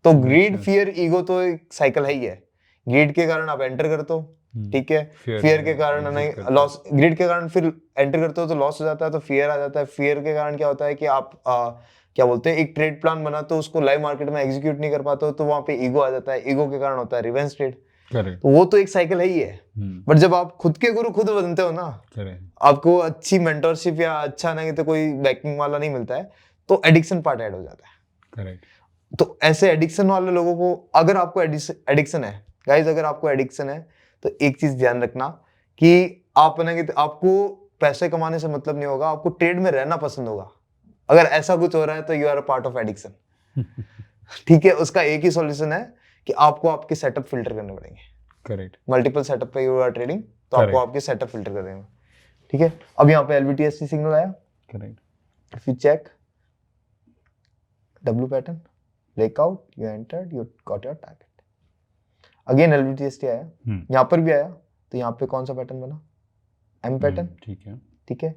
तो ग्रीड, फियर, ईगो तो एक साइकिल है ही है। ग्रीड के कारण आप एंटर करते हो, ठीक है, फियर के कारण नहीं लॉस, ग्रीड के कारण फिर एंटर करते हो तो लॉस हो जाता है, तो फियर आ जाता है। फियर के कारण क्या होता है कि आप क्या बोलते हैं, एक ट्रेड प्लान बनाते हो, उसको लाइव मार्केट में एग्जीक्यूट नहीं कर पाते हो, तो वहां पे ईगो आ जाता है। ईगो के कारण होता है रिवेंज ट्रेड। करेक्ट तो वो तो एक साइकिल है ही है। बट जब आप खुद के गुरु खुद बनते हो ना, करेक्ट आपको अच्छी मेंटरशिप या अच्छा नहीं तो कोई बैकिंग वाला नहीं मिलता है, तो एडिक्शन पार्ट ऐड हो जाता है। करेक्ट तो ऐसे एडिक्शन वाले लोगों को, अगर आपको एडिक्शन है गाइस, अगर आपको एडिक्शन है तो एक चीज ध्यान रखना कि आप ना कि आपको पैसे कमाने से मतलब नहीं होगा, आपको ट्रेड में रहना पसंद होगा। अगर ऐसा कुछ हो रहा है तो you are a part of addiction. ठीक है, उसका एक ही सॉल्यूशन है कि आपको आपके सेटअप फिल्टर करने पड़ेंगे। करेक्ट मल्टीपल सेटअप पे यू आर ट्रेडिंग, तो आपको आपके सेटअप फिल्टर कर देंगे। ठीक है, अब यहाँ पे LVTST सिग्नल आया, correct if you check W pattern breakout, you entered, you got your target. Again LVTST आया, यहाँ पर भी आया, तो यहाँ पे कौन सा पैटर्न बना, M पैटर्न। ठीक है ठीक है,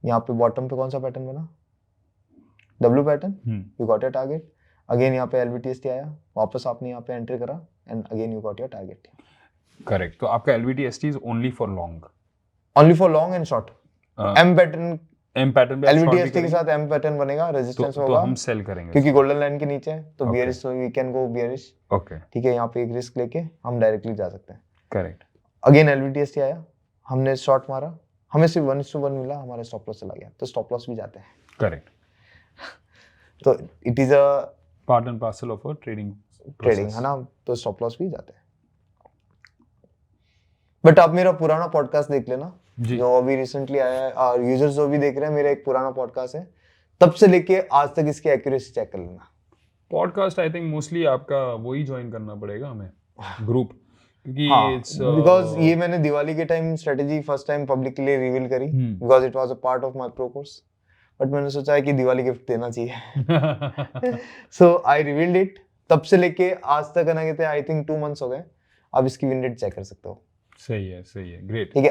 यहाँ पे बॉटम पे कौन सा पैटर्न बना, W pattern, you got your target. Again यहाँ पे LVTST आया, वापस आपने यहाँ पे एंट्री करा and again you got your target. Correct, तो आपका LVTST is only for long, only for long and short. M pattern, M pattern पे LVTST के साथ M पैटर्न बनेगा, रेजिस्टेंस तो होगा, हम सेल करेंगे क्योंकि गोल्डन लाइन के नीचे है, तो Okay. Bearish, we can go bearish. Okay ठीक है, यहाँ पे एक रिस्क लेके हम डायरेक्टली जा सकते हैं। करेक्ट अगेन LVTST आया, हमने शॉर्ट मारा, हमें सिर्फ 1:1 मिला, हमारा स्टॉप लॉस चला गया, तो स्टॉप लॉस भी जाते हैं। करेक्ट, तो it is a part and parcel of a trading है ना, तो स्टॉप लॉस भी जाते हैं। बट आप मेरा पुराना पॉडकास्ट देख लेना जी। जो अभी रिसेंटली आया है, और यूजर्स जो भी देख रहे हैं, मेरा एक पुराना पॉडकास्ट है, तब से लेके आज तक इसकी एक्यूरेसी चेक कर लेना। पॉडकास्ट आई थिंक मोस्टली आपका वही ज्वाइन करना पड़ेगा हमें, ग्रुप, क्योंकि इट्स बिकॉज ये मैंने दिवाली के time strategy first time publicly reveal करी, because it was a part of my pro course, but मैंने सोचा है कि दिवाली गिफ्ट देना चाहिए, सो आई रिवील्ड इट। तब से लेके आज तक ना कहते आई थिंक 2 मंथ्स हो गए, आप इसकी विन रेट चेक कर सकते हो। सही है, ग्रेट। ठीक है,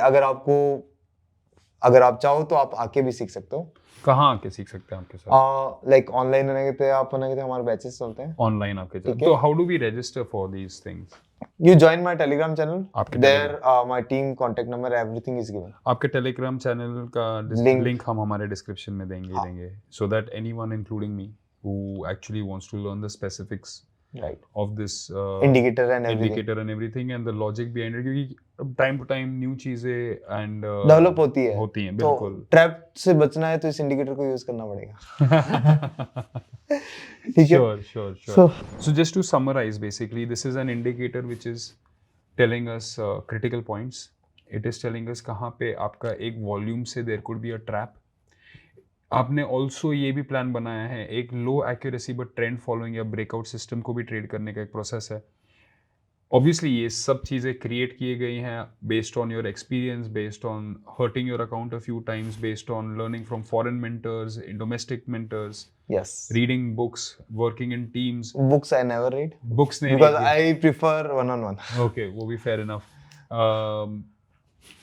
अगर आप चाहो तो आप आके भी सीख सकते हो। कहाँ आके सीख सकते हैं आपके साथ? लाइक ऑनलाइन ना कहते हैं, आप ना कहते हैं हमारे बैचेस चलते हैं ऑनलाइन आपके साथ। ठीक है। तो how do we register for these things? You join my Telegram channel. आपके There, my team contact number, everything is given. आपके टेलीग्राम चैनल का Link. लिंक हम हमारे डिस्क्रिप्शन में देंगे हाँ. देंगे, so that anyone including me who actually wants to learn the specifics Right. of this Indicator and everything. indicator and everything and the logic behind it, क्योंकि time to time new चीजें and develop होती है तो बिल्कुल। Trap से बचना है तो इस इंडिकेटर को यूज करना पड़ेगा। ठीक है। Sure. So just to summarize, basically, this is an indicator which is telling us critical points. It is telling us कहाँ पे आपका एक वॉल्यूम से there could be a trap. आपने ऑल्सो ये भी प्लान बनाया है एक लो एक्यूरेसी बट ट्रेंड फॉलोइंग या ब्रेकआउट सिस्टम को भी ट्रेड करने का एक प्रोसेस है। ऑब्वियसली ये सब चीज़ें क्रिएट किए गई हैं based on your experience, based on hurting your account a few times, based on learning from foreign mentors, domestic mentors, Yes. Reading books, working in teams. Books I never read books नहीं because I prefer one-on-one. Okay, वो भी fair enough.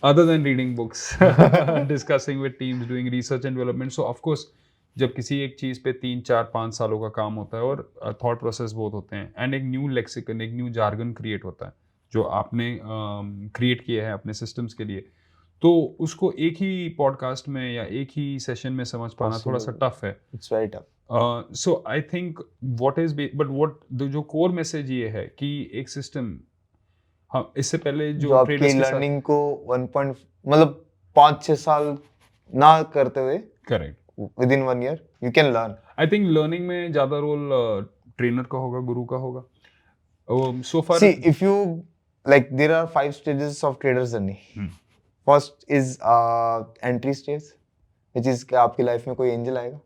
other than reading books, discussing with teams, doing research and development. So of course जब किसी एक चीज़ पे 3-4-5 सालों का काम होता है और थॉट प्रोसेस बहुत होते हैं एंड एक न्यू लेक्सिकन, एक न्यू जार्गन क्रिएट होता है जो आपने क्रिएट किया है अपने सिस्टम्स के लिए, तो उसको एक ही पॉडकास्ट में या एक ही सेशन में समझ पाना थोड़ा सा टफ है। It's very tough. So I think जो कोर मैसेज ये है कि एक सिस्टम, हाँ, इससे पहले जो जो आपकी traders के साथ लर्निंग को मतलब 5-6 साल ना करते हुए correct, within 1 year you can learn. I think learning में ज्यादा रोल ट्रेनर का होगा, गुरु का होगा। सो फार See, if you like, there are 5 stages of trader's journey. First is entry stage, which is कि आपकी लाइफ में कोई एंजल आएगा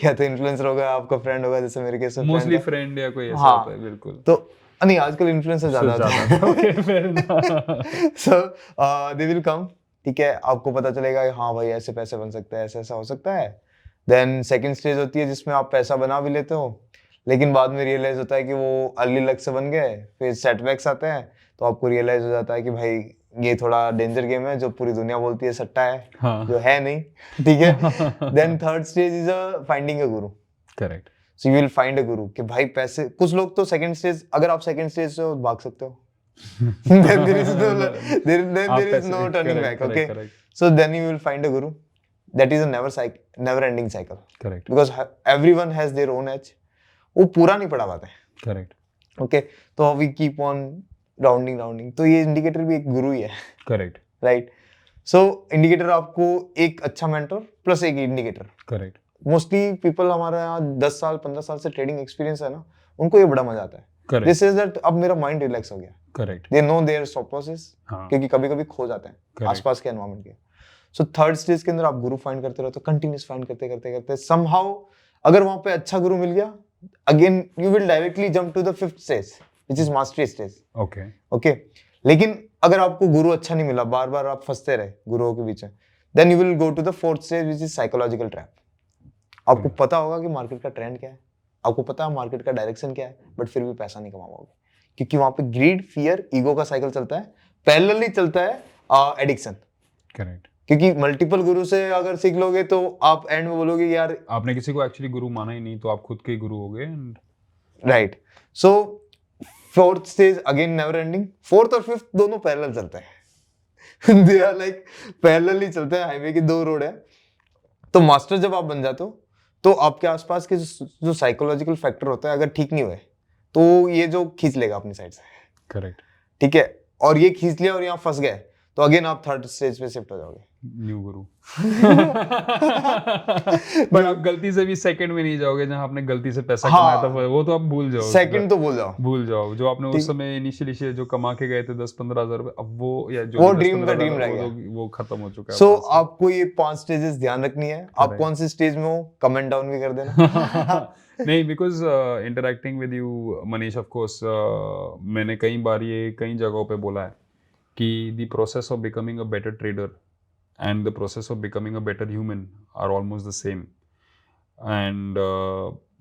या तो इन्फ्लुएंसर होगा, आपका फ्रेंड होगा, जैसे मेरे केस में मोस्टली friend फ्रेंड या कोई ऐसा हाँ, होता है। बिल्कुल। तो नहीं, आजकल इन्फ्लुएंसर ज्यादा होता है। Okay, fair enough. So they will come, ठीक है, आपको पता चलेगा कि हाँ भाई ऐसे पैसे बन सकते हैं, ऐसा ऐसा हो सकता है। देन सेकंड स्टेज होती है जिसमें आप पैसा बना भी लेते हो, लेकिन बाद में रियलाइज होता है कि वो अर्ली लक से बन गए, फिर सेटबैक्स आते हैं तो आपको रियलाइज हो जाता है कि भाई ये थोड़ा डेंजर गेम है, जो पूरी दुनिया बोलती है सट्टा है, हाँ। जो है नहीं, ठीक है। Then third stage is finding a guru. Correct. So you will find a guru कि भाई पैसे, कुछ लोग तो सेकंड स्टेज, अगर आप सेकंड स्टेज से भाग सकते हो then there is no turning back. Okay, so then you will find a guru. That is a never ending cycle. Correct. Because everyone has their own edge. वो पूरा नहीं पढ़ा पाते। Correct. Okay, तो we keep on rounding. तो ये indicator भी एक गुरु ही है। Correct. Right. So इंडिकेटर आपको एक अच्छा मेंटर प्लस एक इंडिकेटर। Correct. मोस्टली पीपल हमारे यहाँ 10 साल 15 साल से ट्रेडिंग एक्सपीरियंस है ना, उनको ये बड़ा मजा आता है। Correct. This is that अब मेरा माइंड रिलैक्स हो गया। Correct. They know their stop losses, हाँ. क्योंकि कभी-कभी खो जाते हैं Correct. आसपास के एनवायरनमेंट के। सो थर्ड स्टेज के अंदर आप गुरु फाइंड करते रहो, तो कंटिन्यूस फाइंड करते समहाउ अगर वहां पे अच्छा गुरु मिल गया, again you will directly jump to the fifth stage which is mastery stage. Okay, लेकिन अगर आपको गुरु अच्छा नहीं मिला, बार-बार आप फंसते रहे गुरुओं के बीच में, then you will go to the fourth stage which is psychological trap. आपको पता होगा कि मार्केट का ट्रेंड क्या है, आपको पता है मार्केट का डायरेक्शन क्या है, बट फिर भी पैसा नहीं कमा पाओगे, क्योंकि वहां पे ग्रीड, फियर, ईगो का साइकिल चलता है, पैरेलली चलता है एडिक्शन। करेक्ट। क्योंकि मल्टीपल गुरु से अगर सीख लोगे तो आप एंड में बोलोगे यार आपने किसी को एक्चुअली गुरु माना ही नहीं, तो आप खुद के गुरु हो गए। Right. So fourth stage again never ending. Fourth और फिफ्थ दोनों पैरेलल चलते हैं दे आर लाइक पैरेलली चलते हैं, हाईवे की 2 रोड है। तो मास्टर जब आप बन जाते हो तो आपके आसपास के जो साइकोलॉजिकल फैक्टर होता है, अगर ठीक नहीं हुए तो ये जो खींच लेगा अपनी साइड से। करेक्ट। ठीक है, और ये खींच लिया और यहाँ फंस गए तो अगेन आप थर्ड स्टेज पे शिफ्ट हो जाओगे, न्यू गुरु। बट आप गलती से भी सेकंड में नहीं जाओगे जहां आपने गलती से पैसा कमाया था, वो तो आप भूल जाओ। सेकंड तो भूल जाओ जो आपने उस समय इनिशियली जो कमा के गए थे 10-15 हजार रुपए, अब वो या जो वो ड्रीम का ड्रीम रह गया, वो खत्म हो चुका है। सो आपको ये 5 स्टेजेस ध्यान रखनी है। आप कौन सी स्टेज में हो कमेंट डाउन भी कर देना। नहीं, because interacting with you Manish, of course मैंने कई बार ये कई जगहों पे बोला है कि the process of becoming a better trader and the process of becoming a better human are almost the same. and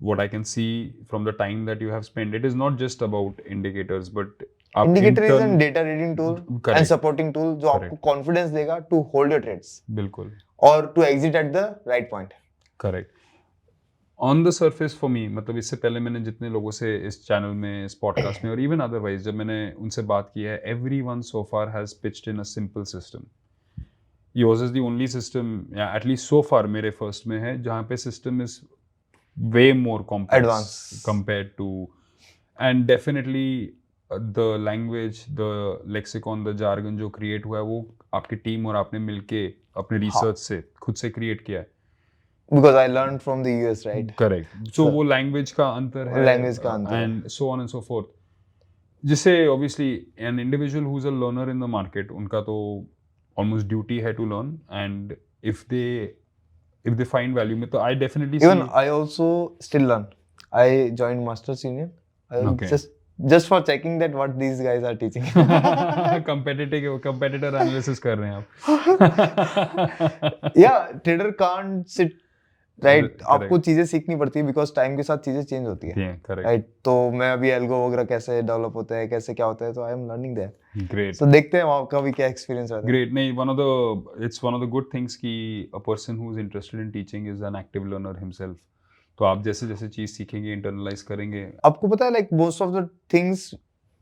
what I can see from the time that you have spent, it is not just about indicators, but आप indicator is an intern- data reading tool and Correct. Supporting tool जो आपको Correct. Confidence देगा to hold your trades बिल्कुल और to exit at the right point. Correct. On the surface for me, मतलब इससे पहले मैंने जितने लोगों से इस चैनल में, इस पॉडकास्ट में और इवन अदरवाइज जब मैंने उनसे बात की है, everyone so far has pitched in a simple system. Yours is the only system, या एटलीस्ट सो फार मेरे फर्स्ट में है, जहाँ पे system is way more complex Advanced. compared to, and definitely the language, the lexicon, the jargon जो create हुआ है वो आपकी टीम और आपने मिलके अपने रिसर्च से खुद से create किया है. Because I learn from the US right. Correct. So वो लैंग्वेज का अंतर है, लैंग्वेज का अंतर है. And so on and so forth, जिससे obviously an individual who is a learner in the market, उनका तो ऑलमोस्ट ड्यूटी है to learn, and if they find value में, तो I definitely Even I also still learn. I joined Masters Union. Okay. Just for checking that what these guys are teaching. Competitor analysis कर रहे हैं आप. Yeah, trader can't sit right. Correct. आपको चीजें सीखनी पड़ती है बिकॉज टाइम के साथ चीजें चेंज होती है. करेक्ट. राइट. तो मैं अभी एल्गो वगैरह कैसे डेवलप होता है, कैसे क्या होता है, तो I am learning that. Great. So देखते हैं वहाँ का भी क्या एक्सपीरियंस रहता है. ग्रेट. नहीं, it's one of the good things कि a person who is interested in teaching is an active learner himself. तो आप जैसे जैसे चीज सीखेंगे, इंटरनलाइज करेंगे. आपको पता है like most of the things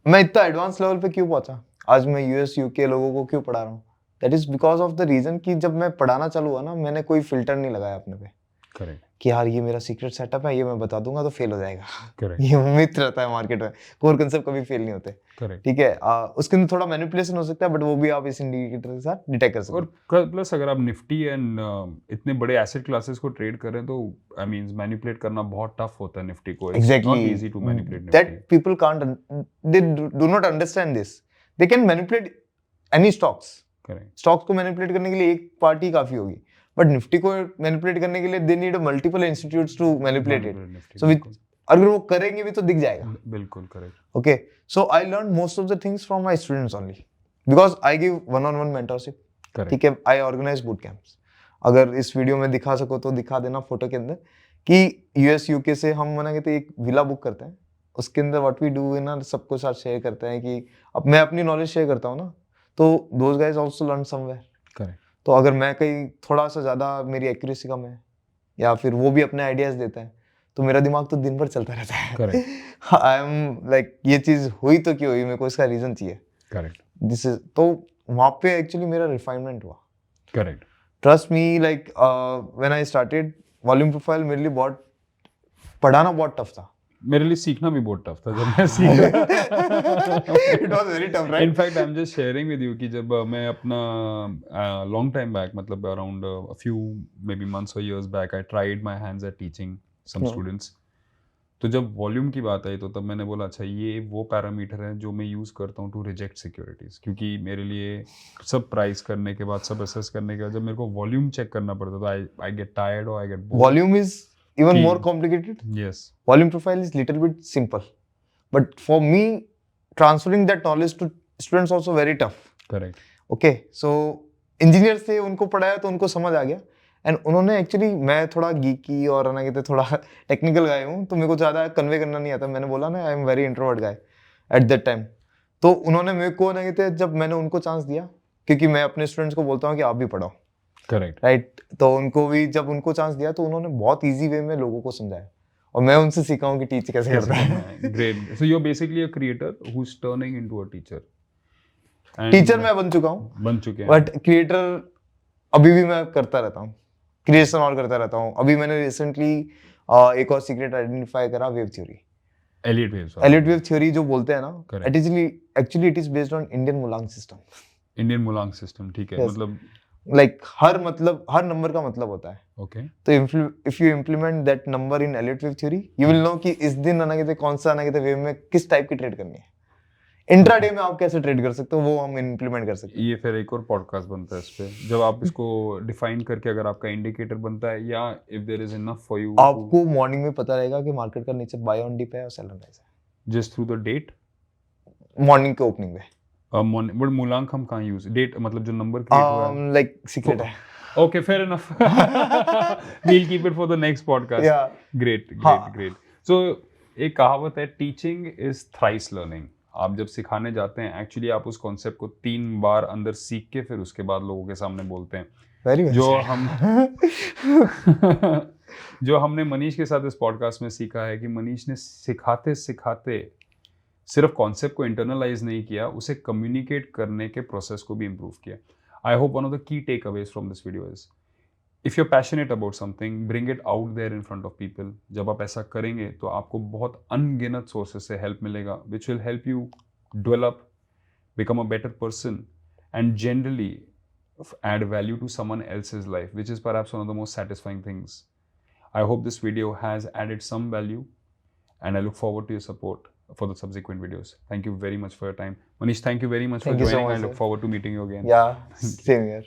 मैं इतना एडवांस लेवल पे क्यों पहुंचा, आज मैं यूएस यूके लोगों को क्यों पढ़ा रहा हूँ, that is because of the reason कि जब मैं पढ़ाना चालू हुआ ना, मैंने कोई फिल्टर नहीं लगाया अपने पे करेक्ट. कि यार ये मेरा सीक्रेट सेटअप है, ये मैं बता दूंगा तो फेल हो जाएगा. करेक्ट. ये मिथ रहता है मार्केट में, कोर कंसेप्ट कभी फेल नहीं होते. करेक्ट. ठीक है. उसके अंदर थोड़ा मैनिपुलेशन हो सकता है, बट वो भी आप इस इंडिकेटर के साथ डिटेक्ट कर सकते और प्लस अगर आप निफ्टी एंड इतने बड़े एसेट क्लासेस को ट्रेड कर रहे हैं, तो आई मींस मैनिपुलेट करना बहुत टफ होता है निफ्टी को. Exactly. Easy to manipulate that people can't, they do not understand this. They can manipulate any stocks. Correct. Stocks को मैनिपुलेट करने के लिए एक पार्टी काफी होगी, बट निफ्टी को मैनिपुलेट करने के लिए they need multiple institutes to manipulate it. So with अगर वो करेंगे भी तो दिख जाएगा. बिल्कुल करेक्ट. ओके. So I learn most of the things from my students only because I give one on one mentorship. ठीक है. I organise boot camps. अगर इस वीडियो में दिखा सको तो दिखा देना फोटो के अंदर कि यूएस यूके से हम मना कहते एक विला बुक करते हैं. उसके अंदर व्हाट वी डू है ना, सबको साथ शेयर करते हैं कि अब मैं अपनी नॉलेज शेयर करता हूँ ना, तो those guys also learn somewhere. Correct. तो अगर मैं कहीं थोड़ा सा ज़्यादा मेरी एक्यूरेसी कम है या फिर वो भी अपने आइडियाज़ देते हैं, तो मेरा दिमाग तो दिन भर चलता रहता है. करेक्ट. आई एम लाइक ये चीज़ हुई तो क्यों हुई, मेरे को इसका रीज़न चाहिए. करेक्ट. दिस इज तो वहाँ पे एक्चुअली मेरा रिफाइनमेंट हुआ. Correct. Trust me, like when I started volume profile, मेरे लिए बहुत पढ़ाना बहुत टफ था. मेरे लिए सीखना भी बहुत टफ था जब मैं सीखा. It was very tough right. In fact I am just sharing with you कि जब मैं अपना लॉन्ग टाइम बैक, मतलब around a few maybe months और years back, I tried my hands at teaching some students. तो जब volume की बात आई तो तब मैंने बोला अच्छा ये वो पैरामीटर है जो मैं यूज़ करता हूँ टू रिजेक्ट सिक्योरिटीज़, क्योंकि मेरे लिए सब प्राइस करने के बाद, सब असेस करने के बाद जब मेरे को वॉल्यूम चेक करना पड़ता था, आई गेट टायर्ड और I get bored. Volume is even Key. more complicated. Yes. Volume profile is little bit simple, but for me transferring that knowledge to students also very tough. Correct. Okay, so engineers थे, उनको पढ़ाया तो उनको समझ आ गया, and उन्होंने actually, मैं थोड़ा गीकी और ना कहते थोड़ा टेक्निकल गाय हूँ, तो मेरे को ज़्यादा कन्वे करना नहीं आता. मैंने बोला ना I am very introvert guy at that time. तो उन्होंने मेरे को ना कहते, जब मैंने उनको चांस दिया, क्योंकि मैं अपने स्टूडेंट्स को बोलता हूँ कि आप भी पढ़ाओ. करेक्ट. राइट. तो उनको भी जब उनको चांस दिया तो उन्होंने बहुत इजी वे में लोगों को समझाया, और मैं उनसे सीखा हूँ कि टीच कैसे करता है. Great. So you are basically a creator who is turning into a teacher. Teacher मैं बन चुका हूँ, बन चुके हैं, बट क्रिएटर अभी भी मैं करता रहता हूँ, क्रिएशन और करता रहता हूँ. अभी मैंने रिसेंटली एक और सीक्रेट आइडेंटिफाई करा, wave theory. Elliott waves. Elliott wave theory जो बोलते हैं ना, Correct. Actually it is based on Indian मुलांग सिस्टम. इंडियन मुलांग सिस्टम. ठीक है. Yes. मतलब लाइक हर नंबर का मतलब होता है. ओके. तो if you implement that number in Elliott wave theory, you will know कि इस दिन ना कहते कौन सा ना कहते वेव में किस टाइप की ट्रेड करनी है. इंट्राडे में आप कैसे ट्रेड कर सकते हो, वो हम इम्प्लीमेंट कर सकते हैं. ये फिर एक और पॉडकास्ट बनता है इस पे, जब आप इसको डिफाइन करके अगर आपका इंडिकेटर बनता है, या if there is enough for you, आपको मॉर्निंग में पता रहेगा कि मार्केट का नीचे बाय ऑन डिप है और सेल ऑन राइज है, just through the date. Morning के ओपनिंग में. बट मुलांक हम कहाँ यूज, डेट मतलब जो नंबर क्रिएट हुआ है. लाइक सीक्रेट है. Okay, fair enough. We'll keep it for the next podcast. Yeah. Great, हाँ. great. So एक कहावत है, टीचिंग इज थ्राइस लर्निंग. आप जब सिखाने जाते हैं, एक्चुअली आप उस कॉन्सेप्ट को 3 बार अंदर सीख के फिर उसके बाद लोगों के सामने बोलते हैं. Very well जो said. हम जो हमने मनीष के साथ इस पॉडकास्ट में सीखा है कि मनीष ने सिखाते सिखाते सिर्फ कॉन्सेप्ट को इंटरनलाइज नहीं किया, उसे कम्युनिकेट करने के प्रोसेस को भी इम्प्रूव किया. I hope one of the key takeaways from this video is, if you are passionate about something, bring it out there in front of people. जब आप ऐसा करेंगे तो आपको बहुत अनगिनत सोर्सेस से हेल्प मिलेगा, which will help you develop, become a better person, and generally add value to someone else's life, which is perhaps one of the most satisfying things. I hope this video has added some value, and I look forward to your support for the subsequent videos. Thank you very much for your time. Manish, thank you very much Thank for you so joining. much, I look sir. forward to meeting you again. Yeah, same here.